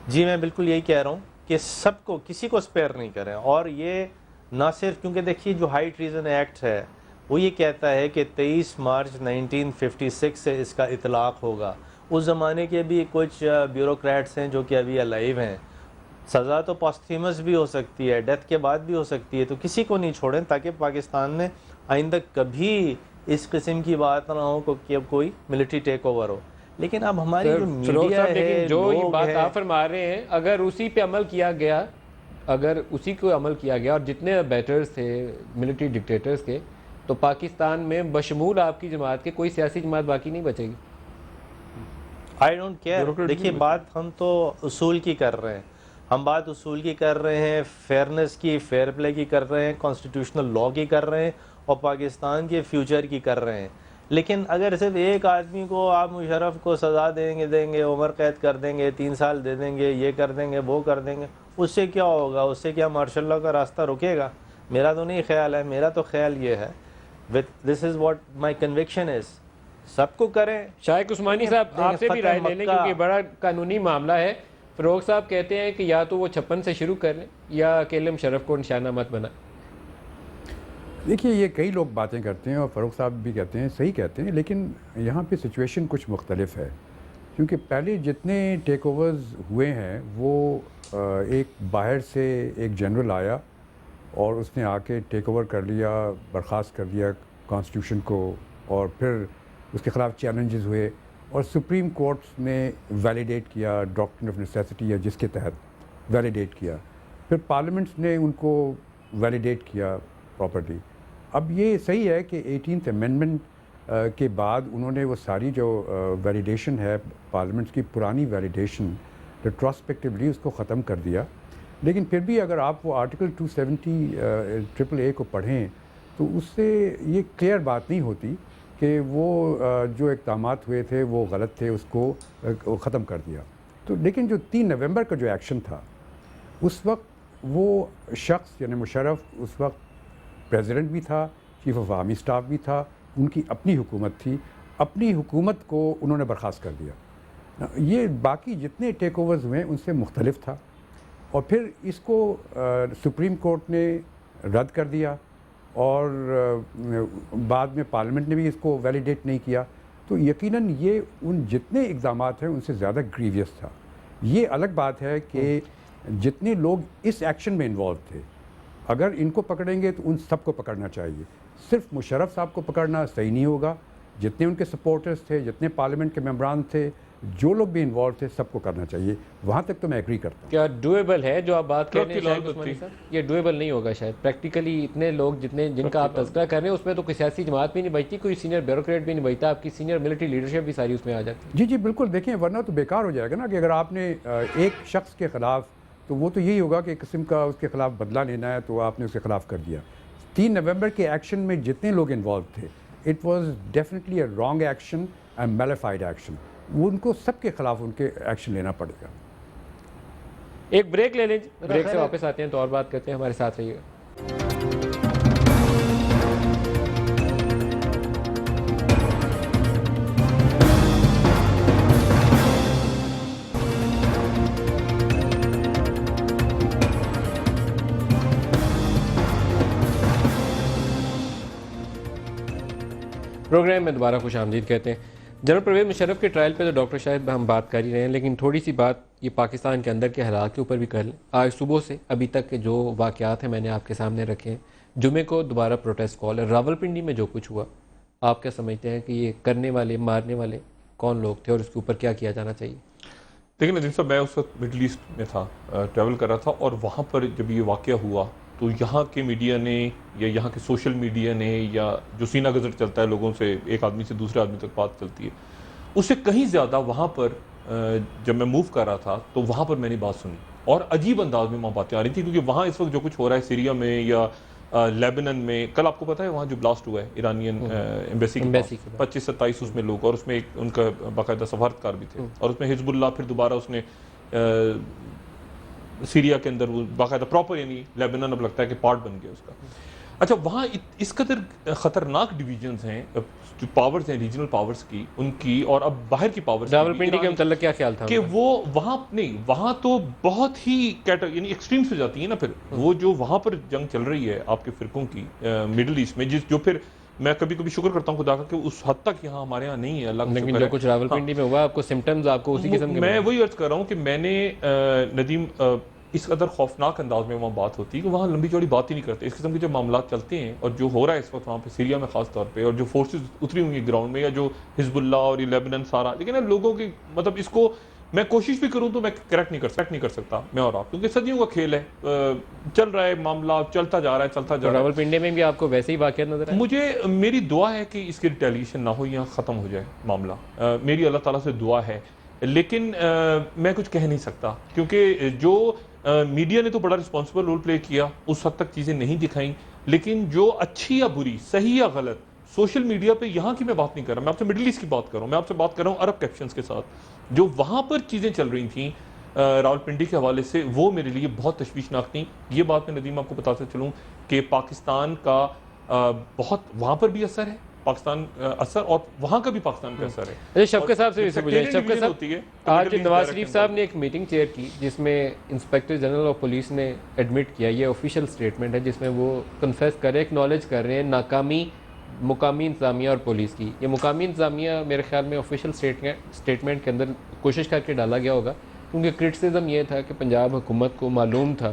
जी मैं बिल्कुल यही कह रहा हूँ कि सबको, किसी को स्पेयर नहीं करें। और ये ना सिर्फ, क्योंकि देखिए जो हाई ट्रीजन एक्ट है वो ये कहता है कि 23 मार्च 1956 से इसका इतलाक़ होगा। उस ज़माने के भी कुछ ब्यूरोक्रेट्स हैं जो कि अभी अलाइव हैं, सज़ा तो पॉस्थीमस भी हो सकती है, डेथ के बाद भी हो सकती है, तो किसी को नहीं छोड़ें ताकि पाकिस्तान में आइंदा कभी इस किस्म की बात ना हो कि कोई मिलिट्री टेक ओवर हो। लेकिन अब हमारी जो फिरोज मीडिया साहब, है, लेकिन जो ये लोग बात हैं, आप फरमा रहे हैं, अगर उसी पे अमल किया गया, अगर उसी को अमल किया गया और जितने बैटर्स थे मिलिट्री डिक्टेटर्स के, तो पाकिस्तान में बशमूल आपकी जमात के कोई सियासी जमात बाकी नहीं बचेगी। I don't care. देखिए, बात हम तो उसूल की कर रहे हैं, हम बात उसूल की कर रहे हैं, फेयरनेस की, फेयर प्ले की कर रहे हैं, कॉन्स्टिट्यूशनल लॉ की कर रहे हैं और पाकिस्तान के फ्यूचर की कर रहे हैं। लेकिन अगर सिर्फ एक आदमी को आप मुशर्रफ को सज़ा देंगे, उम्र कैद कर देंगे, 3 साल दे देंगे, ये कर देंगे, वो कर देंगे, उससे क्या होगा? उससे क्या मार्शल लॉ का रास्ता रुकेगा? मेरा तो नहीं ख्याल है। मेरा तो ख्याल ये है, with this is what my conviction is, सबको करें। शायक उस्मानी साहब, आपसे भी राय ले लें क्योंकि बड़ा कानूनी मामला है। फ़रोग साहब कहते हैं कि या तो वो 56 से शुरू कर लें या अकेले मुशर्रफ को निशाना मत बना। देखिए, ये कई लोग बातें करते हैं और फ़ारूक साहब भी कहते हैं, सही कहते हैं, लेकिन यहाँ पे सिचुएशन कुछ मुख्तलिफ है। क्योंकि पहले जितने टेक ओवर्स हुए हैं वो एक बाहर से एक जनरल आया और उसने आके टेक ओवर कर लिया, बर्खास्त कर दिया कॉन्स्टिट्यूशन को, और फिर उसके ख़िलाफ़ चैलेंजेस हुए और सुप्रीम कोर्ट ने वैलिडेट किया, डॉक्ट्रिन ऑफ नेसेसिटी या जिसके तहत वैलिडेट किया, फिर पार्लियामेंट्स ने उनको वैलिडेट किया प्रॉपर्टी। अब ये सही है कि 18th अमेंडमेंट के बाद उन्होंने वो सारी जो वैलिडेशन है पार्लियामेंट्स की, पुरानी वैलिडेशन रेट्रोस्पेक्टिवली उसको ख़त्म कर दिया। लेकिन फिर भी अगर आप वो आर्टिकल 270 ट्रिपल ए को पढ़ें तो उससे ये क्लियर बात नहीं होती कि वो जो इक़दामात हुए थे वो गलत थे, उसको ख़त्म कर दिया। तो लेकिन जो 3 नवंबर का जो एक्शन था, उस वक्त वो शख्स यानी मुशर्रफ उस वक्त प्रेसिडेंट भी था, चीफ ऑफ आर्मी स्टाफ भी था, उनकी अपनी हुकूमत थी, अपनी हुकूमत को उन्होंने बर्खास्त कर दिया। ये बाकी जितने टेक ओवर्स हुए उनसे मुख्तलिफ था और फिर इसको सुप्रीम कोर्ट ने रद्द कर दिया और बाद में पार्लियामेंट ने भी इसको वैलिडेट नहीं किया। तो यकीनन ये उन जितने इक़दामात हैं उनसे ज़्यादा ग्रीवियस था। ये अलग बात है कि जितने लोग इस एक्शन में इन्वॉल्व थे, अगर इनको पकड़ेंगे तो उन सबको पकड़ना चाहिए। सिर्फ मुशर्रफ साहब को पकड़ना सही नहीं होगा, जितने उनके सपोर्टर्स थे, जितने पार्लियामेंट के मेंबरान थे, जो लोग भी इन्वॉल्व थे, सबको करना चाहिए। वहाँ तक तो मैं एग्री करता हूँ। क्या डुएबल है जो आप बात कर रहे हैं शायद तो उस्मानी साहब? ये डुएबल नहीं होगा शायद प्रैक्टिकली। इतने लोग जिनका आप तज़किरा कर रहे हैं उसमें तो कोई सियासी जमात भी नहीं बचती, कोई सीनियर ब्यूरोक्रेट भी नहीं बचता, आपकी सीनियर मिलिट्री लीडरशिप भी सारी उसमें आ जाती है। जी जी बिल्कुल, देखें, वरना तो बेकार हो जाएगा ना कि अगर आपने एक शख्स के ख़िलाफ़, तो वो तो यही होगा कि एक किस्म का उसके ख़िलाफ़ बदला लेना है, तो आपने उसके ख़िलाफ़ कर दिया। 3 नवंबर के एक्शन में जितने लोग इन्वॉल्व थे, it was definitely a wrong action and malafide action. उनको सबके ख़िलाफ़ उनके एक्शन लेना पड़ेगा। एक ब्रेक ले लें, ब्रेक से वापस आते हैं तो और बात करते हैं। हमारे साथ रहिएगा। प्रोग्राम में दोबारा खुश आमदीद कहते हैं। जनरल परवेज़ मुशर्रफ के ट्रायल पे तो डॉक्टर शाहिद हम बात कर ही रहे हैं, लेकिन थोड़ी सी बात ये पाकिस्तान के अंदर के हालात के ऊपर भी कर लें। आज सुबह से अभी तक के जो वाक़यात हैं मैंने आपके सामने रखे हैं। जुमे को दोबारा प्रोटेस्ट कॉल है। रावलपिंडी में जो कुछ हुआ, आप क्या समझते हैं कि ये करने वाले, मारने वाले कौन लोग थे और उसके ऊपर क्या किया जाना चाहिए? देखिए नदीम साहब, मैं उस वक्त मिडल ईस्ट में था, ट्रैवल कर रहा था, और वहाँ पर जब ये वाक़या हुआ तो यहाँ के मीडिया ने या यहाँ के सोशल मीडिया ने, या जो सीना गज़र चलता है लोगों से, एक आदमी से दूसरे आदमी तक बात चलती है, उससे कहीं ज़्यादा वहाँ पर जब मैं मूव कर रहा था तो वहाँ पर मैंने बात सुनी और अजीब अंदाज में वहाँ बातें आ रही थी। क्योंकि वहाँ इस वक्त जो कुछ हो रहा है सीरिया में या लेबनान में, कल आपको पता है वहाँ जो ब्लास्ट हुआ है ईरानियन एम्बेसी के पास, 25-27 उसमें लोग, और उसमें एक उनका बाकायदा सफारतकार भी थे, और उसमें हिजबुल्लाह फिर दोबारा उसने सीरिया के अंदर वो बाकायदा प्रॉपर, यानी लेबनान अब लगता है कि पार्ट बन गया उसका। अच्छा, वहाँ इस कदर ख़तरनाक डिवीजन्स हैं, जो पावर्स हैं रीजनल पावर्स की, उनकी, और अब बाहर की पावर्स। रावलपिंडी के मतलब क्या ख्याल था कि वो वहाँ नहीं, वहाँ तो बहुत ही यानी एक्सट्रीम्स हो जाती है ना। फिर वो जो वहाँ पर जंग चल रही है आपके फ़िरकों की मिडिल ईस्ट में, जो फिर मैं कभी कभी शुक्र करता हूँ खुदा का कि उस हद तक यहाँ हमारे यहाँ नहीं है, अल्लाह का लेकिन शुक्र जो है। कुछ रावलपिंडी में हुआ, आपको सिम्टम्स आपको उसी किस्म के मैं वही अर्ज कर रहा हूँ कि मैंने नदीम इस कदर खौफनाक अंदाज में वहाँ बात होती है कि वहाँ लंबी चौड़ी बात ही नहीं करते। इस किस्म के जो मामला चलते हैं और जो हो रहा है इस वक्त वहाँ पे सीरिया में खास तौर पे, और जो फोर्सेस उतरी हुई है ग्राउंड में, या जो हिजबुल्ला और ये लेबनान सारा, लेकिन ना लोगों की मतलब इसको मैं कोशिश भी करूं तो मैं करेक्ट नहीं कर सकता मैं और आप, क्योंकि सदियों का खेल है, चल रहा है मामला, चलता जा रहा है तो रावलपिंडी में भी आपको वैसे ही वाक़यात नजर आए? मुझे मेरी दुआ है कि इसकी रिटेलिएशन ना हो, यहाँ ख़त्म हो जाए मामला, मेरी अल्लाह ताला से दुआ है। लेकिन मैं कुछ कह नहीं सकता, क्योंकि जो मीडिया ने तो बड़ा रिस्पॉन्सिबल रोल प्ले किया, उस हद तक चीज़ें नहीं दिखाई, लेकिन जो अच्छी या बुरी, सही या गलत, सोशल मीडिया पे यहाँ की मैं बात नहीं कर रहा, मैं आपसे मिडिल ईस्ट की बात कर रहा हूँ, मैं आपसे बात कर रहा हूँ अरब कैप्शंस के साथ, जो वहाँ पर चीज़ें चल रही थी रावलपिंडी के हवाले से, वो मेरे लिए बहुत तशवीशनाक थी। ये बात मैं नदीम आपको बताते चलूँ कि पाकिस्तान का बहुत वहाँ पर भी असर है, पाकिस्तान असर, और वहाँ का भी पाकिस्तान का असर है। अच्छा, शफकत साहब से भी पूछे, शफकत साहब होती है आज नवाज शरीफ साहब ने एक मीटिंग चेयर की जिसमें इंस्पेक्टर जनरल ऑफ पुलिस ने एडमिट किया, ये ऑफिशियल स्टेटमेंट है जिसमें वो कन्फेस कर रहे हैं, एक्नॉलेज कर रहे हैं नाकामी मुकामी इंतज़ामिया और पुलिस की। ये मुकामी इंतज़ामिया मेरे ख्याल में ऑफिशियल स्टेटमेंट के अंदर कोशिश करके डाला गया होगा, क्योंकि क्रिटिसिज्म ये था कि पंजाब हुकूमत को मालूम था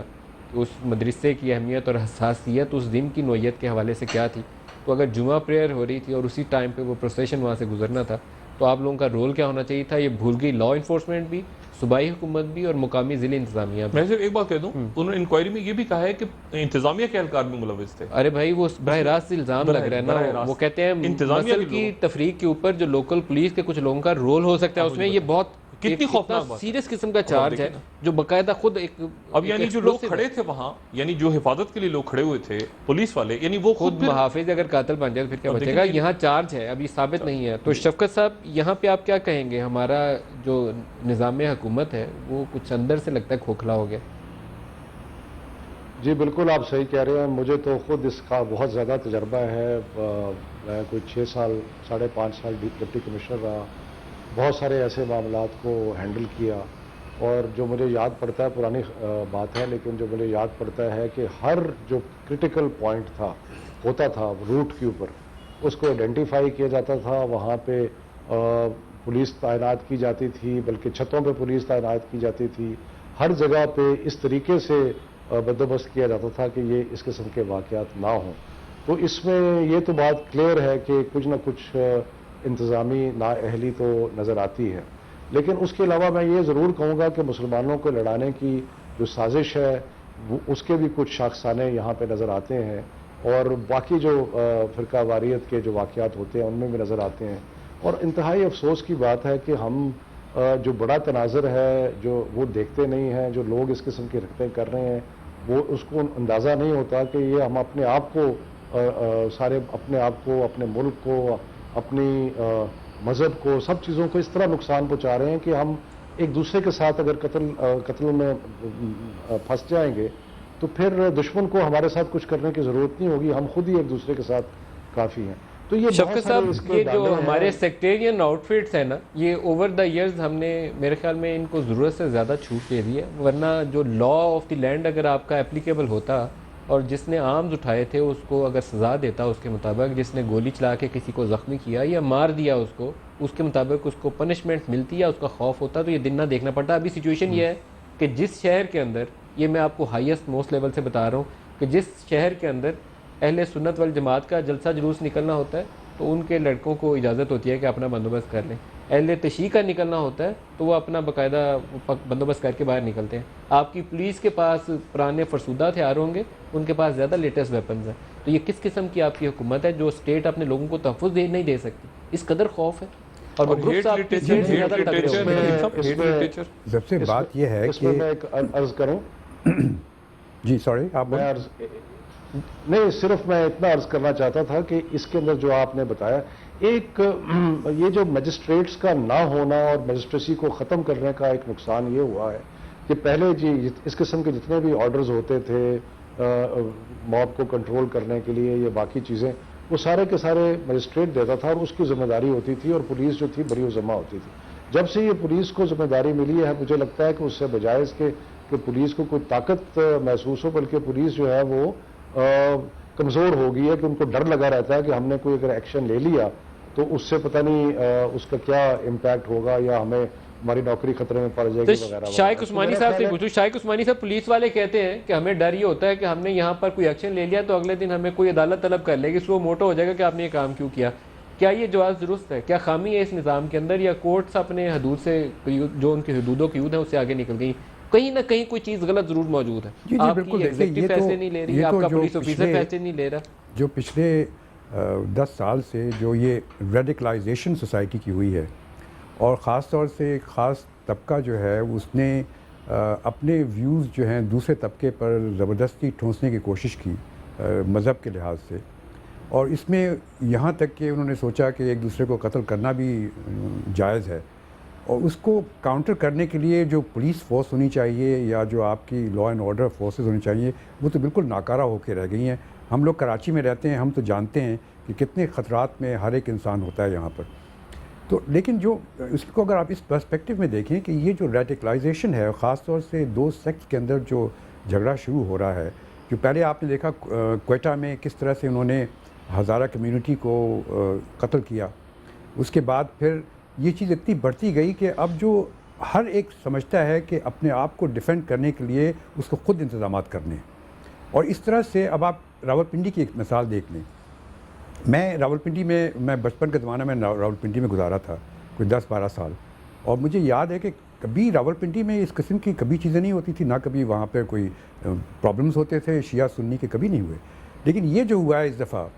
कि उस मदरसे की अहमियत और हसासियत उस दिन की नोयत के हवाले से क्या थी। तो अगर जुमा प्रेयर हो रही थी और उसी टाइम पे वो प्रोसेशन वहाँ से गुजरना था, तो आप लोगों का रोल क्या होना चाहिए था? ये भूल गई लॉ इन्फोर्समेंट भी, सूबाई हुकूमत भी और मुकामी ज़िले इंतज़ामिया भी। मैं सिर्फ एक बात कह दूं, उन्होंने इंक्वायरी में ये भी कहा है कि इंतजामिया के एहलकार भी मुलविस थे। अरे भाई, वो बरह रास्त इल्ज़ाम लग रहा है ना, वो कहते हैं इंतजामिया मसल की तफरीक के ऊपर जो लोकल पुलिस के कुछ लोगों का रोल हो सकता है उसमें। ये बहुत कितनी खौफनाक बात है। सीरियस किस्म का चार्ज है जो बाकायदा खुद एक अब यानी जो लोग खड़े थे वहाँ, यानी जो हिफाजत के लिए लोग खड़े हुए थे पुलिस वाले, यानी वो खुद मुहाफिज अगर कातिल बन जाए तो फिर क्या बचेगा? यहाँ चार्ज है, अभी साबित नहीं है। तो शफकत साहब, यहाँ पे आप क्या कहेंगे? हमारा जो निज़ाम हुकूमत है वो कुछ अंदर से लगता है खोखला हो गया। जी बिल्कुल, आप सही कह रहे हैं। मुझे तो खुद इसका बहुत ज़्यादा तजर्बा है। मैं कोई 6 साल 5.5 साल डिप्टी कमिश्नर रहा, बहुत सारे ऐसे मामलात को हैंडल किया, और जो मुझे याद पड़ता है, पुरानी बात है लेकिन जो मुझे याद पड़ता है कि हर जो क्रिटिकल पॉइंट होता था रूट के ऊपर, उसको आइडेंटिफाई किया जाता था। वहाँ पे पुलिस तैनात की जाती थी, बल्कि छतों पे पुलिस तैनात की जाती थी। हर जगह पे इस तरीके से बंदोबस्त किया जाता था कि ये इस किस्म के वाक़यात ना हों। तो इसमें ये तो बात क्लियर है कि कुछ ना कुछ इंतज़ामी नाअहली तो नज़र आती है। लेकिन उसके अलावा मैं ये ज़रूर कहूँगा कि मुसलमानों को लड़ाने की जो साजिश है वो उसके भी कुछ शाखसाने यहाँ पे नज़र आते हैं, और बाकी जो फ़िरका वारियत के जो वाक़यात होते हैं उनमें भी नज़र आते हैं। और इंतहाई अफसोस की बात है कि हम जो बड़ा तनाज़र है जो वो देखते नहीं हैं। जो लोग इस किस्म की हरकतें कर रहे हैं वो उसको अंदाज़ा नहीं होता कि ये हम अपने आप को सारे अपने आप को, अपने मुल्क को, अपनी मज़हब को, सब चीज़ों को इस तरह नुकसान पहुँचा रहे हैं कि हम एक दूसरे के साथ अगर कत्ल में फंस जाएंगे तो फिर दुश्मन को हमारे साथ कुछ करने की ज़रूरत नहीं होगी, हम खुद ही एक दूसरे के साथ काफ़ी हैं। तो ये शफकत साहब, ये जो हमारे सेक्टेरियन आउटफिट्स हैं ना, ये ओवर द इयर्स हमने मेरे ख्याल में इनको ज़रूरत से ज़्यादा छूट दे दी है। वरना जो लॉ ऑफ द लैंड अगर आपका एप्लीकेबल होता और जिसने आर्म्स उठाए थे उसको अगर सज़ा देता उसके मुताबिक, जिसने गोली चला के किसी को ज़ख्मी किया या मार दिया उसको, उसके मुताबिक उसको पनिशमेंट मिलती या उसका खौफ होता, तो ये दिन ना देखना पड़ता। अभी सिचुएशन ये है कि जिस शहर के अंदर, ये मैं आपको हाईएस्ट मोस्ट लेवल से बता रहा हूँ, कि जिस शहर के अंदर अहले सुन्नत वल जमात का जलसा जुलूस निकलना होता है तो उनके लड़कों को इजाज़त होती है कि अपना बंदोबस्त कर लें। अहले तशी का निकलना होता है तो वो अपना बाकायदा बंदोबस्त करके बाहर निकलते हैं। आपकी पुलिस के पास पुराने फरसूदा हथियार होंगे, उनके पास ज़्यादा लेटेस्ट वेपन्स हैं। तो ये किस किस्म की आपकी हुकूमत है जो स्टेट अपने लोगों को तहफ़्फ़ुज़ नहीं दे सकती? इस कदर खौफ है और सबसे बात यह है कि मैं एक अर्ज करूं। जी सॉरी, आप नहीं, सिर्फ मैं इतना अर्ज करना चाहता था कि इसके अंदर जो आपने बताया, एक ये जो मजिस्ट्रेट्स का ना होना और मजिस्ट्रेसी को ख़त्म करने का एक नुकसान ये हुआ है कि पहले जी इस किस्म के जितने भी ऑर्डर्स होते थे मॉब को कंट्रोल करने के लिए, ये बाकी चीज़ें, वो सारे के सारे मजिस्ट्रेट देता था और उसकी जिम्मेदारी होती थी, और पुलिस जो थी बरी उज़्ज़मा होती थी। जब से ये पुलिस को जिम्मेदारी मिली है, मुझे लगता है कि उससे बजाय इसके कि पुलिस को कोई ताकत महसूस हो, बल्कि पुलिस जो है वो कमज़ोर हो गई है कि उनको डर लगा रहता है कि हमने कोई अगर एक्शन ले लिया तो उससे पता नहीं उसका क्या इम्पैक्ट होगा, या हमें हमारी नौकरी खतरे में पड़ तो जाएगी वगैरह शाइक वगैरह। तो उस्मानी मेरा साहब से ख्याल है- पूछूं, शाइक उस्मानी साहब, पुलिस वाले कहते हैं कि हमें डर ये होता है कि हमने यहाँ पर कोई एक्शन ले लिया तो अगले दिन हमें कोई अदालत तलब कर लेगी, सो मोटो हो जाएगा कि आपने ये काम क्यों किया। क्या ये जवाब दुरुस्त है? क्या खामी है इस निज़ाम के अंदर, या कोर्ट्स अपने हदूद से, जो उनकी हदूदों की हदूद है उससे आगे निकल गई? कहीं ना कहीं कोई चीज़ गलत जरूर मौजूद है। जी, आपकी बिल्कुल। देखिए, एग्जीक्यूटिव ये तो- फैसले नहीं ले रही, ये तो आपका जो पुलिस ऑफिसर पिछले- फैसले नहीं ले रहा। जो पिछले 10 साल से जो ये रेडिकलाइजेशन सोसाइटी की हुई है, और ख़ास तौर से एक ख़ास तबका जो है उसने अपने व्यूज़ जो हैं दूसरे तबके पर ज़बरदस्ती ठूंसने की कोशिश की मज़हब के लिहाज से, और इसमें यहाँ तक कि उन्होंने सोचा कि एक दूसरे को कत्ल करना भी जायज़ है, और उसको काउंटर करने के लिए जो पुलिस फोर्स होनी चाहिए या जो आपकी लॉ एंड ऑर्डर फोर्सेस होनी चाहिए वो तो बिल्कुल नाकारा होकर रह गई हैं। हम लोग कराची में रहते हैं, हम तो जानते हैं कि कितने ख़तरात में हर एक इंसान होता है यहाँ पर। तो लेकिन जो इसको अगर आप इस पर्सपेक्टिव में देखें कि ये जो रेडिकलाइजेशन है, ख़ास तौर से 2 सेक्ट्स के अंदर जो झगड़ा शुरू हो रहा है, जो पहले आपने देखा क्वेटा में किस तरह से उन्होंने हज़ारा कम्युनिटी को कत्ल किया, उसके बाद फिर ये चीज़ इतनी बढ़ती गई कि अब जो हर एक समझता है कि अपने आप को डिफेंड करने के लिए उसको ख़ुद इंतज़ामात करने हैं। और इस तरह से अब आप रावलपिंडी की एक मिसाल देख लें। मैं रावलपिंडी में, मैं बचपन के ज़माने में रावलपिंडी में गुजारा था कोई 10-12 साल, और मुझे याद है कि कभी रावलपिंडी में इस किस्म की कभी चीज़ें नहीं होती थी, ना कभी वहाँ पर कोई प्रॉब्लम्स होते थे शिया सुन्नी के, कभी नहीं हुए। लेकिन ये जो हुआ है इस दफ़ा,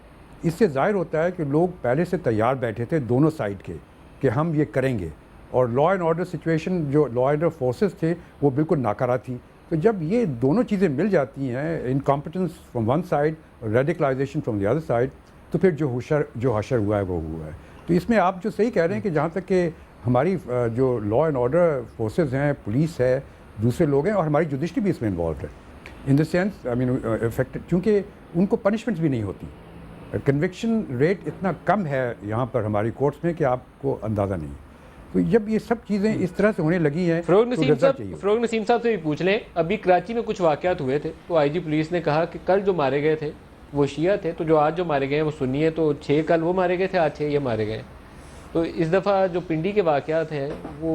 इससे ज़ाहिर होता है कि लोग पहले से तैयार बैठे थे दोनों साइड के कि हम ये करेंगे, और लॉ एंड ऑर्डर सिचुएशन, जो लॉ एंड ऑर्डर फोर्सेस थे वो बिल्कुल नाकारा थी। तो जब ये दोनों चीज़ें मिल जाती हैं, इनकॉम्पिटेंस फ्रॉम वन साइड और radicalisation from the other side, तो फिर जो हशर हुआ है वो हुआ है। तो इसमें आप जो सही कह रहे हैं कि जहाँ तक कि हमारी जो लॉ एंड ऑर्डर फोर्सेस हैं, पुलिस है, दूसरे लोग हैं, और हमारी जुडिशरी भी इसमें इन्वॉल्व है in the sense, I mean affected, क्योंकि उनको पनिशमेंट्स भी नहीं होती। कन्विक्शन रेट इतना कम है यहाँ पर हमारी कोर्ट्स में कि आपको अंदाज़ा नहीं। तो जब ये सब चीज़ें इस तरह से होने लगी हैं, फ़रोग तो नसीम रिजल्ट चाहिए। साहब, फ़रोग नसीम साहब से भी पूछ लें, अभी कराची में कुछ वाक़यात हुए थे तो आईजी पुलिस ने कहा कि कल जो मारे गए थे वो शिया थे, तो जो आज जो मारे गए हैं वो सुन्नी है, तो 6 कल वो मारे गए थे, आज 6 ये मारे गए। तो इस दफ़ा जो पिंडी के वाक़यात हैं वो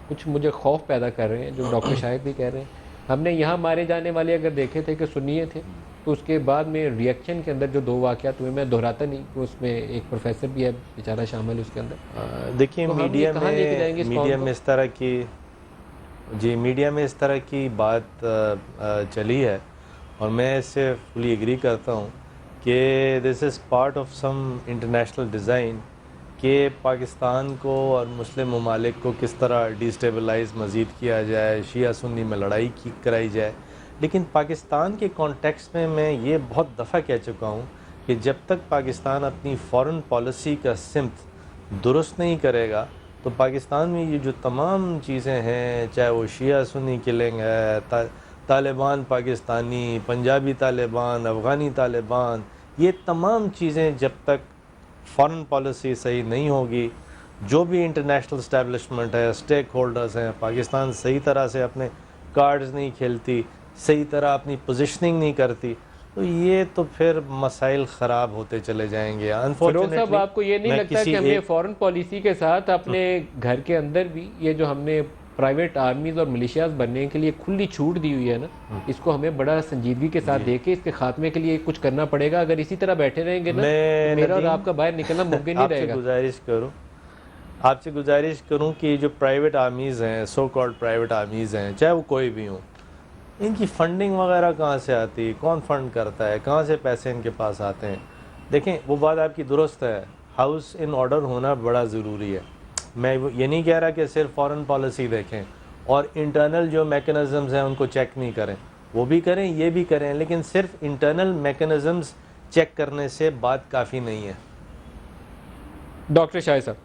कुछ मुझे खौफ पैदा कर रहे हैं, जो डॉक्टर शाहिद भी कह रहे हैं। हमने यहाँ मारे जाने वाले अगर देखे थे कि सुन्नी थे, तो उसके बाद में रिएक्शन के अंदर जो 2 वाक़यात हुए, मैं दोहराता नहीं कि उसमें एक प्रोफेसर भी है बेचारा शामिल उसके अंदर। देखिए, तो हम ये मीडिया कहाँ लेके जाएंगे इस कौम में को? इस तरह की, जी, मीडिया में इस तरह की बात चली है, और मैं इससे फुली एग्री करता हूँ कि this is part of some international design कि पाकिस्तान को और मुस्लिम ममालिक को किस तरह डिस्टेबलाइज मज़ीद किया जाए, शिया सुन्नी में लड़ाई कराई जाए। लेकिन पाकिस्तान के कॉन्टेक्स्ट में मैं ये बहुत दफ़ा कह चुका हूँ कि जब तक पाकिस्तान अपनी फ़ॉरेन पॉलिसी का सिमत दुरुस्त नहीं करेगा, तो पाकिस्तान में ये जो तमाम चीज़ें हैं, चाहे वो शिया सुन्नी किलिंग है, तालिबान पाकिस्तानी, पंजाबी तालिबान, अफ़गानी तालिबान, ये तमाम चीज़ें जब तक फ़ॉरेन पॉलिसी सही नहीं होगी, जो भी इंटरनेशनल इस्टेब्लिशमेंट है, स्टेक होल्डर्स हैं, पाकिस्तान सही तरह से अपने कार्ड्स नहीं खेलती, सही तरह अपनी पोजीशनिंग नहीं करती, तो ये तो फिर मसाइल ख़राब होते चले जाएंगे। फ़रोग साहब, अनफॉर्चुनेटली आपको ये नहीं लगता कि हमें फ़ॉरेन पॉलिसी के साथ अपने घर के अंदर भी ये जो हमने प्राइवेट आर्मीज़ और मिलिशियाज बनने के लिए खुली छूट दी हुई है ना, इसको हमें बड़ा संजीदगी के साथ देके इसके खात्मे के लिए कुछ करना पड़ेगा। अगर इसी तरह बैठे रहेंगे ना, तो मेरा और आपका बाहर निकलना मुमकिन नहीं रहेगा। आपसे गुजारिश करूं कि जो प्राइवेट आर्मीज़ हैं, सो कॉल्ड प्राइवेट आर्मीज़ हैं, चाहे वो कोई भी हों, इनकी फंडिंग वगैरह कहाँ से आती है, कौन फंड करता है, कहाँ से पैसे इनके पास आते हैं? देखें, वो बात आपकी दुरुस्त है, हाउस इन ऑर्डर होना बड़ा ज़रूरी है। मैं ये नहीं कह रहा कि सिर्फ फॉरेन पॉलिसी देखें और इंटरनल जो मैकेनिज़म्स हैं उनको चेक नहीं करें, वो भी करें, ये भी करें, लेकिन सिर्फ इंटरनल मैकेनिज़म्स चेक करने से बात काफ़ी नहीं है। डॉक्टर शाहिद साहब,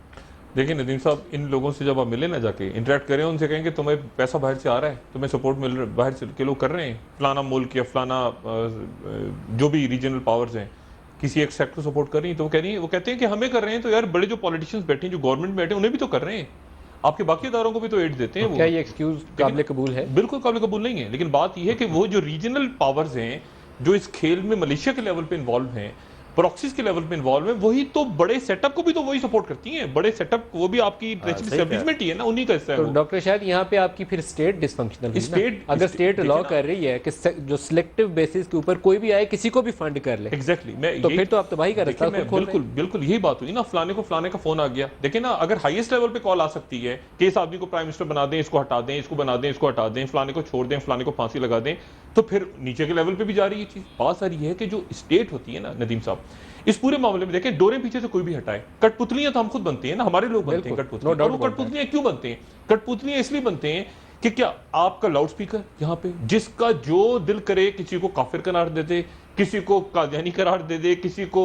देखिए नदीम साहब, इन लोगों से जब आप मिले ना, जाके इंटरेक्ट करें, उनसे कहें कि तुम्हें पैसा बाहर से आ रहा है, तुम्हें सपोर्ट मिल रहा है, बाहर से के लोग कर रहे हैं, फलाना मुल्क या फलाना जो भी रीजनल पावर्स हैं किसी एक सेक्टर को सपोर्ट कर रही हैं, तो वो कहते हैं कि हमें कर रहे हैं, तो यार बड़े जो पॉलिटिशियंस बैठे हैं, जो गवर्नमेंट में बैठे हैं, उन्हें भी तो कर रहे हैं, आपके बाकी इदारों को भी तो एड देते हैं। वो क्या ये एक्सक्यूज काबिल कबूल है? बिल्कुल काबिल कबूल नहीं है, लेकिन बात यह है कि वो जो रीजनल पावर्स हैं जो इस खेल में मलेशिया के लेवल पे इन्वॉल्व हैं, प्रॉक्सीज के लेवल पे इन्वॉल्व है, वही तो बड़े सेटअप को भी तो वही सपोर्ट करती हैं। बड़े सेटअप वो भी आपकी एस्टेब्लिशमेंट ही है ना, उन्हीं का हिस्सा है तो वो। डॉक्टर शायद यहाँ पे आपकी फिर स्टेट डिसफंक्शनल है ना? अगर स्टेट लॉ कर रही है कि जो सिलेक्टिव बेसिस के ऊपर कोई भी आए किसी को भी फंड कर ले, एग्जैक्टली तो फिर तो आप तबाही का रास्ता खुद खोल रहे बिल्कुल बिल्कुल यही बात हुई ना, फलाने का फोन आ गया। देखिए ना, अगर हाईएस्ट लेवल पे कॉल आ सकती है कि इस आदमी को प्राइम मिनिस्टर बना दें, इसको हटा दें, इसको बना दें, इसको हटा दें, फलाने को छोड़ दें, फलाने को फांसी लगा दें, तो फिर नीचे के लेवल पे भी जा रही है चीज। बात सारी है कि जो स्टेट होती है ना नदीम साहब, इस पूरे मामले में देखें, डोरे पीछे से कोई भी हटाए, कठपुतलियां तो हम खुद बनते हैं ना, हमारे लोग बनते हैं बिल्कुल, कठपुतलियां। no और doubt वो about कठपुतलियां क्यों बनते हैं? कठपुतलियां इसलिए बनते हैं कि क्या आपका लाउड स्पीकर यहाँ पे जिसका जो दिल करे किसी को काफिर करार दे दे, किसी को कादियानी करार दे दे, किसी को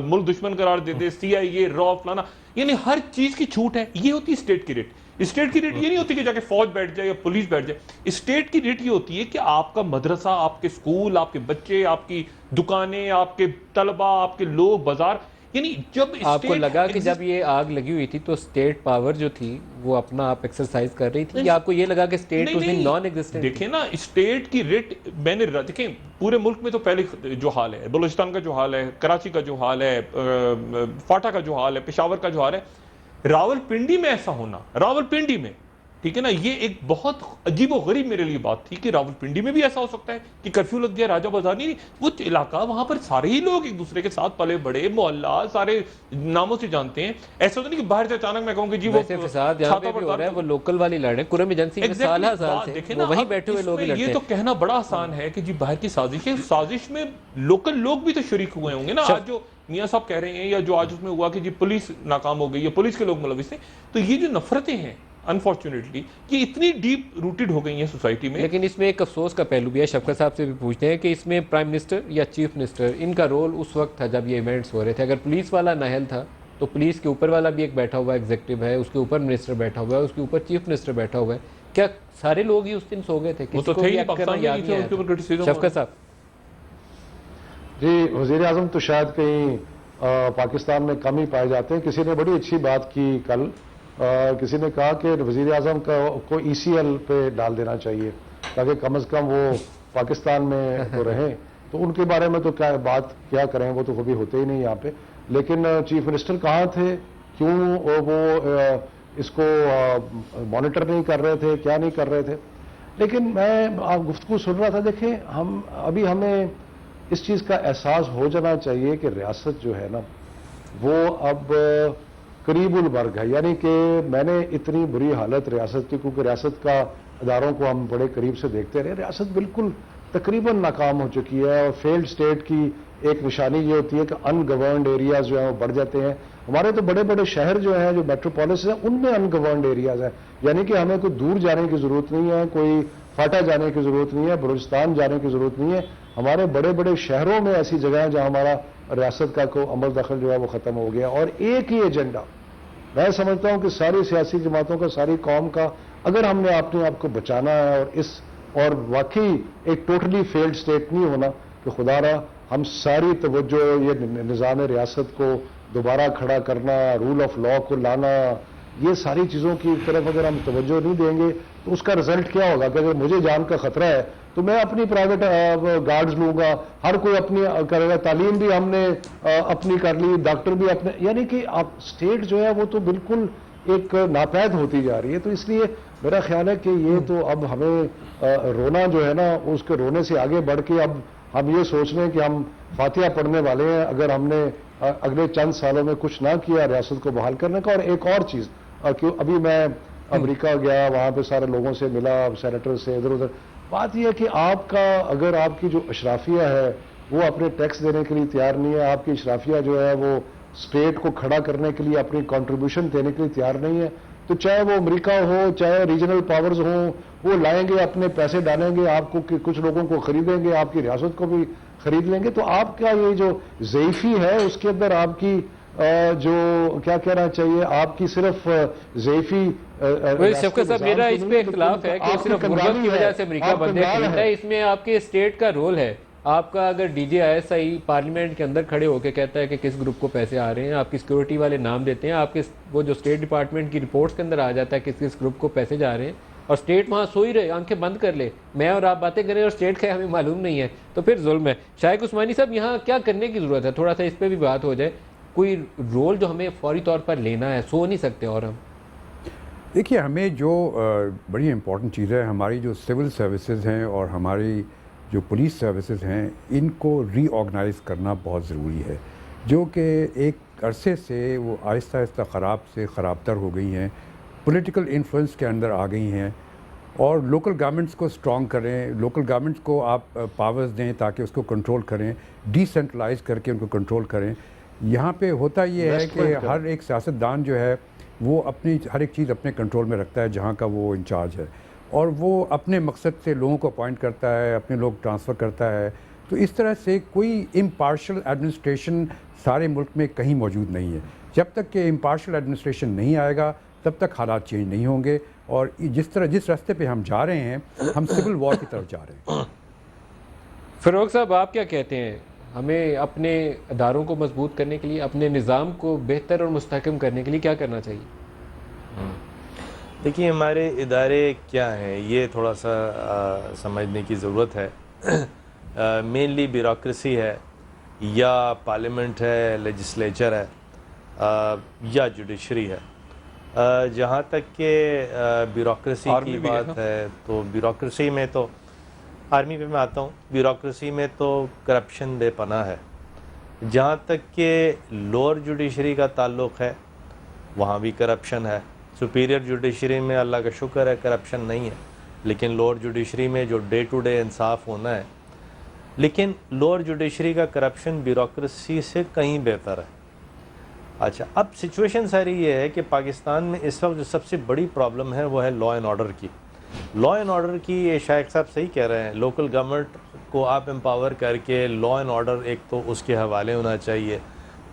मुल्क दुश्मन करार दे दे, CIA रॉ फलाना, यानी हर चीज की छूट है। ये होती है स्टेट की रेट। स्टेट की रेट ये नहीं होती कि जाके फौज बैठ जाए या पुलिस बैठ जाए। स्टेट की रेट ये होती है कि आपका मदरसा, आपके स्कूल, आपके बच्चे, आपकी दुकानें, आपके तलबा, आपके लोग, बाजार, यानी जब आपको लगा कि जब ये आग लगी हुई थी तो स्टेट पावर जो थी वो अपना आप एक्सरसाइज कर रही थी, या आपको ये लगा कि स्टेट उस दिन नॉन एग्जिस्टेंट? देखें ना, स्टेट की रेट मैंने देखें पूरे मुल्क में तो पहले जो हाल है, बलूचिस्तान का जो हाल है, कराची का जो हाल है, फाटा का जो हाल है, पेशावर का जो हाल है, रावलपिंडी में ऐसा होना, रावलपिंडी में, ठीक है ना, ये एक बहुत अजीब और गरीब मेरे लिए बात थी कि रावलपिंडी में भी ऐसा हो सकता है कि कर्फ्यू लग गया, राजा बाजार नहीं, वो इलाका वहां पर सारे ही लोग एक दूसरे के साथ पले बड़े, मोहल्ला सारे नामों से जानते हैं। ऐसा तो नहीं कि बाहर से अचानक मैं कहूँ कि जी वो फसाद यहाँ पे भी हो रहा है, वो लोकल वाली लड़े कुरम एजेंसी में साल से वो वहीं बैठे हुए लोग लड़ते हैं। ये तो कहना बड़ा आसान है कि जी बाहर की साजिश है, साजिश में लोकल लोग भी तो शरीक हुए होंगे ना। आज जो मियां साहब कह रहे हैं या जो आज उसमें हुआ कि जी पुलिस नाकाम हो गई या पुलिस के लोग मुलविस हैं, तो ये जो नफरतें हैं अनफॉर्चुनेटली ये इतनी डीप रूटेड हो गई हैं सोसाइटी में। लेकिन इसमें एक अफसोस का पहलू भी है, शफकत साहब से भी पूछते हैं कि इसमें प्राइम मिनिस्टर या चीफ मिनिस्टर, इनका रोल उस वक्त था जब ये इवेंट्स हो रहे थे। अगर पुलिस वाला नाहल था तो पुलिस के ऊपर वाला भी एक बैठा हुआ एग्जीक्यूटिव है, उसके ऊपर मिनिस्टर बैठा हुआ है, उसके ऊपर चीफ मिनिस्टर बैठा हुआ है। क्या सारे लोग ही उस दिन सो गए थे? वो तो थे ही, पाकिस्तान में नहीं थे, उसके ऊपर क्रिटिसिज्म। शफकत साहब जी, वजीर आजम तो शायद कहीं पाकिस्तान में कम ही पाए जाते हैं। किसी ने बड़ी अच्छी बात की कल, किसी ने कहा कि वजीर आजम को ECL पे डाल देना चाहिए ताकि कम से कम वो पाकिस्तान में तो रहें। तो उनके बारे में तो क्या बात क्या करें, वो तो कभी होते ही नहीं यहाँ पे। लेकिन चीफ मिनिस्टर कहाँ थे, क्यों वो इसको मॉनिटर नहीं कर रहे थे, क्या नहीं कर रहे थे? लेकिन मैं गुफ्तगू सुन रहा था, देखें हमें इस चीज़ का एहसास हो जाना चाहिए कि रियासत जो है ना वो अब करीबुल वर्ग है। यानी कि मैंने इतनी बुरी हालत रियासत की, क्योंकि रियासत का अदारों को हम बड़े करीब से देखते रहे, रियासत बिल्कुल तकरीबन नाकाम हो चुकी है। और फेल्ड स्टेट की एक निशानी ये होती है कि अनगवर्नड एरियाज जो हैं वो बढ़ जाते हैं। हमारे तो बड़े बड़े शहर जो हैं, जो मेट्रोपोलिस हैं, उनमें अनगवर्नड एरियाज हैं। यानी कि हमें कोई दूर जाने की ज़रूरत नहीं है, कोई फाटा जाने की ज़रूरत नहीं है, बलूचिस्तान जाने की ज़रूरत नहीं है। हमारे बड़े बड़े शहरों में ऐसी जगह है जहाँ हमारा रियासत का को अमल दखल जो है वो ख़त्म हो गया। और एक ही एजेंडा, मैं समझता हूँ कि सारी सियासी जमातों का, सारी कौम का, अगर हमने अपने आप को बचाना है और वाकई एक टोटली फेल्ड स्टेट नहीं होना, तो खुदारा हम सारी तवज्जो ये निज़ाम रियासत को दोबारा खड़ा करना, रूल ऑफ लॉ को लाना, ये सारी चीज़ों की तरफ अगर हम तवज्जो नहीं देंगे तो उसका रिजल्ट क्या होगा कि अगर मुझे जान का खतरा है तो मैं अपनी प्राइवेट गार्ड्स लूँगा, हर कोई अपनी करेगा, तालीम भी हमने अपनी कर ली, डॉक्टर भी अपने, यानी कि आप स्टेट जो है वो तो बिल्कुल एक नापैद होती जा रही है। तो इसलिए मेरा ख्याल है कि ये तो अब हमें रोना जो है ना, उसके रोने से आगे बढ़ के अब हम ये सोच रहे हैं कि हम फातिहा पढ़ने वाले हैं अगर हमने अगले चंद सालों में कुछ ना किया रियासत को बहाल करने का। और एक और चीज़, क्यों अभी मैं अमेरिका गया, वहाँ पे सारे लोगों से मिला, सेनेटर से, इधर उधर। बात यह है कि आपका अगर आपकी जो अशराफिया है वो अपने टैक्स देने के लिए तैयार नहीं है, आपकी अशराफिया जो है वो स्टेट को खड़ा करने के लिए अपनी कंट्रीब्यूशन देने के लिए तैयार नहीं है, तो चाहे वो अमेरिका हो, चाहे रीजनल पावर्स हो, वो लाएंगे, अपने पैसे डालेंगे, आपको कुछ लोगों को खरीदेंगे, आपकी रियासत को भी खरीद लेंगे। तो आपका ये जो ज़ईफ़ी है उसके अंदर आपकी जो क्या कहना चाहिए, आपकी सिर्फ ज़ईफ़ी। शफकत साहब, मेरा इस पे इख्तिलाफ है कि सिर्फ गुर्बत की वजह से अमेरिका बंदे खरीदता है, इसमें आपके स्टेट का रोल है। आपका अगर DJISI पार्लियामेंट के अंदर खड़े होकर कहता है कि किस ग्रुप को पैसे आ रहे हैं, आपकी सिक्योरिटी वाले नाम देते हैं, आपके वो जो स्टेट डिपार्टमेंट की रिपोर्ट्स के अंदर आ जाता है किस किस ग्रुप को पैसे जा रहे हैं, और स्टेट वहाँ सो ही रहे, आंखें बंद कर ले, मैं और आप बातें करें और स्टेट का हमें मालूम नहीं है, तो फिर जुल्म है। शाइख उस्मानी साहब, यहाँ क्या करने की ज़रूरत है, थोड़ा सा इस पर भी बात हो जाए। कोई रोल जो हमें फौरी तौर पर लेना है, सो नहीं सकते और हम। देखिए, हमें जो बड़ी इम्पॉर्टेंट चीज़ है, हमारी जो सिविल सर्विसेज हैं और हमारी जो पुलिस सर्विसेज हैं, इनको रीऑर्गेनाइज करना बहुत ज़रूरी है, जो कि एक अरसे से वो आहिस्ता आहिस्ता ख़राब से ख़राबतर हो गई हैं, पॉलिटिकल इन्फ्लुएंस के अंदर आ गई हैं। और लोकल गवर्नमेंट्स को स्ट्रॉन्ग करें, लोकल गवर्नमेंट्स को आप पावर्स दें ताकि उसको कंट्रोल करें, डिसेंट्रलाइज करके उनको कंट्रोल करें। यहाँ पे होता ये है कि हर एक सियासतदान जो है वो अपनी हर एक चीज़ अपने कंट्रोल में रखता है जहाँ का वो इंचार्ज है, और वो अपने मकसद से लोगों को अपॉइंट करता है, अपने लोग ट्रांसफ़र करता है। तो इस तरह से कोई इम्पार्शल एडमिनिस्ट्रेशन सारे मुल्क में कहीं मौजूद नहीं है। जब तक कि इम्पार्शल एडमिनिस्ट्रेशन नहीं आएगा तब तक हालात चेंज नहीं होंगे, और जिस रास्ते पे हम जा रहे हैं, हम सिविल वॉर की तरफ जा रहे हैं। फ़ारूक साहब, आप क्या कहते हैं, हमें अपने अदारों को मजबूत करने के लिए, अपने निज़ाम को बेहतर और मुस्तहकम करने के लिए क्या करना चाहिए? देखिए, हमारे इदारे क्या हैं, ये थोड़ा सा समझने की ज़रूरत है। मेनली ब्यूरोक्रेसी है, या पार्लियामेंट है, लेजिस्लेचर है, या जुडिशरी है। जहाँ तक कि ब्यूरोक्रेसी की बात है, तो ब्यूरोक्रेसी में तो आर्मी पे मैं आता हूँ, ब्यूरोक्रेसी में तो करप्शन बेपनाह है। जहाँ तक कि लोअर जुडिशरी का ताल्लुक़ है, वहाँ भी करप्शन है। सुपीरियर जुडिशरी में अल्लाह का शुक्र है करप्शन नहीं है, लेकिन लोअर जुडिशरी में जो डे टू डे इंसाफ होना है, लेकिन लोअर जुडिशरी का करप्शन ब्यूरोक्रेसी से कहीं बेहतर है। अच्छा, अब सिचुएशन सारी ये है कि पाकिस्तान में इस वक्त जो सबसे बड़ी प्रॉब्लम है वो है लॉ एंड ऑर्डर की। लॉ एंड ऑर्डर की, ये शाइख साहब सही कह रहे हैं, लोकल गवर्नमेंट को आप एम्पावर करके लॉ एंड ऑर्डर एक तो उसके हवाले होना चाहिए।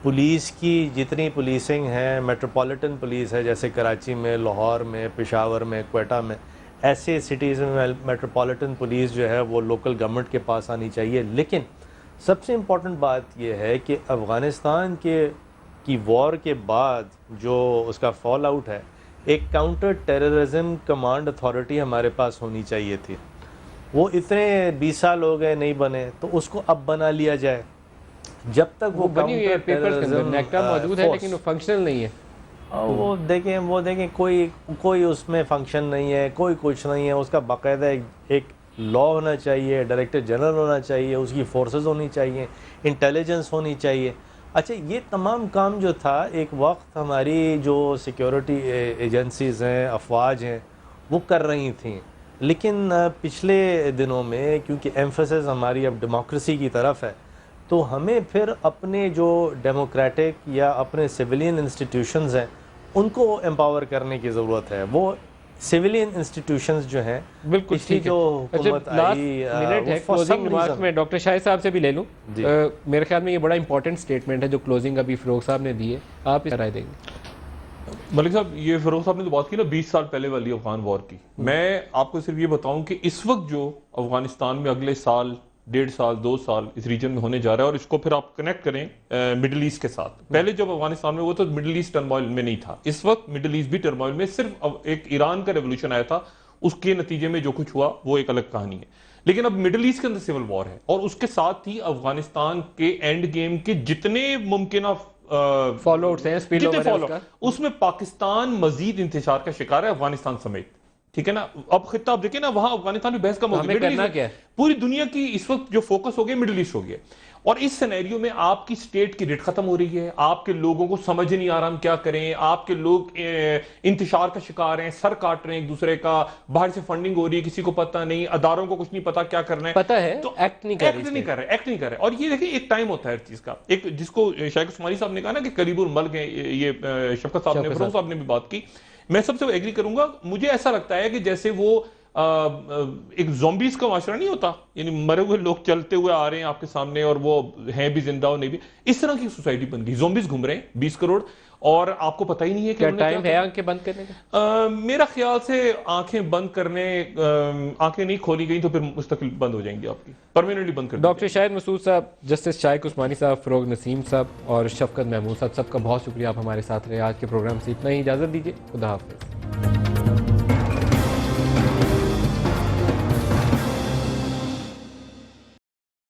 पुलिस की जितनी पुलिसिंग है, मेट्रोपॉलिटन पुलिस है, जैसे कराची में, लाहौर में, पेशावर में, क्वेटा में, ऐसे सिटीज़ में मेट्रोपॉलिटन पुलिस जो है वो लोकल गवर्नमेंट के पास आनी चाहिए। लेकिन सबसे इम्पॉर्टेंट बात यह है कि अफ़गानिस्तान की वॉर के बाद जो उसका फॉल आउट है, एक काउंटर टेररिज्म कमांड अथॉरिटी हमारे पास होनी चाहिए थी। वो इतने 20 साल हो गए नहीं बने, तो उसको अब बना लिया जाए। जब तक वो बनी हुई है, पेपर्स के अंदर नेक्टा मौजूद है, लेकिन वो फंक्शनल नहीं है। वो देखें कोई उसमें फंक्शन नहीं है, कोई कुछ नहीं है। उसका बाकायदा एक लॉ होना चाहिए, डायरेक्टर जनरल होना चाहिए, उसकी फोर्सेस होनी चाहिए, इंटेलिजेंस होनी चाहिए। अच्छा, ये तमाम काम जो था, एक वक्त हमारी जो सिक्योरिटी एजेंसीज़ हैं, अफवाज हैं, वो कर रही थी। लेकिन पिछले दिनों में क्योंकि एम्फेसिस हमारी अब डेमोक्रेसी की तरफ है, तो हमें फिर अपने जो डेमोक्रेटिक या अपने सिविलियन इंस्टीट्यूशंस हैं उनको एम्पावर करने की ज़रूरत है। वो सिविलियन इंस्टीट्यूशंस जो हैं, बिल्कुल पिछली जो हुकूमत आई, मिनट है क्लोजिंग रिमार्क्स में डॉक्टर शाहिद साहब से भी ले लूँ। मेरे ख्याल में ये बड़ा इंपॉर्टेंट स्टेटमेंट है जो क्लोजिंग अभी फ़ारूक साहब ने दी है, आप इस राय देंगे? मलिक साहब, ये फ़ारूक साहब ने तो बात की ना 20 साल पहले वाली अफगान वॉर की। मैं आपको सिर्फ ये बताऊं कि इस वक्त जो अफगानिस्तान में अगले साल, 1.5 साल, 2 साल इस रीजन में होने जा रहा है, और इसको फिर आप कनेक्ट करें मिडिल ईस्ट के साथ। पहले जब अफगानिस्तान में वो तो मिडिल ईस्ट टर्मोइल में नहीं था, इस वक्त मिडिल ईस्ट भी टर्मोइल में। सिर्फ एक ईरान का रेवोल्यूशन आया था, उसके नतीजे में जो कुछ हुआ वो एक अलग कहानी है। लेकिन अब मिडिल ईस्ट के अंदर सिविल वॉर है, और उसके साथ ही अफगानिस्तान के एंड गेम के जितने मुमकिन फॉलोआउट्स हैं, उसमें पाकिस्तान मजीद इंतजार का शिकार है, अफगानिस्तान समेत। ठीक है ना। अब खिता आप देखें ना, वहां अफगानिस्तान में बहस कम हो गई, पूरी दुनिया की इस वक्त जो फोकस हो गया मिडिल ईस्ट हो गया। और इस सिनेरियो में आपकी स्टेट की रेट खत्म हो रही है, आपके लोगों को समझ नहीं आ रहा हम क्या करें, आपके लोग इंतशार का शिकार हैं, सर काट रहे हैं एक दूसरे का, बाहर से फंडिंग हो रही है, किसी को पता नहीं, अदारों को कुछ नहीं पता क्या करना है, पता है तो एक्ट नहीं कर रहे। और ये देखिए एक टाइम होता है हर चीज का, एक जिसको शाइख उस्मानी साहब ने कहा ना कि करीबुल मल्क है, ये शफकत साहब ने, फ़ारूक साहब ने भी बात की, मैं सबसे एग्री करूंगा। मुझे ऐसा लगता है कि जैसे वो एक ज़ॉम्बीज़ का माशरा नहीं होता, यानी मरे हुए लोग चलते हुए आ रहे हैं आपके सामने और वो हैं भी जिंदा और नहीं भी, इस तरह की सोसाइटी बन गई। ज़ॉम्बीज़ घूम रहे हैं 20 करोड़, और आपको पता ही नहीं है कि क्या टाइम है आंखें बंद करने का? मेरा ख्याल से आंखें बंद करने, आंखें नहीं खोली गई तो फिर मुस्तकिल बंद हो जाएंगी, आपकी परमानेंटली बंद कर। डॉक्टर शाहिद मसूद साहब, जस्टिस शाइख उस्मानी साहब, फ़ारूक नसीम साहब और शफकत महमूद साहब, सबका बहुत शुक्रिया, आप हमारे साथ रहे। आज के प्रोग्राम से इतना ही, इजाज़त दीजिए, खुदा हाफ़िज़।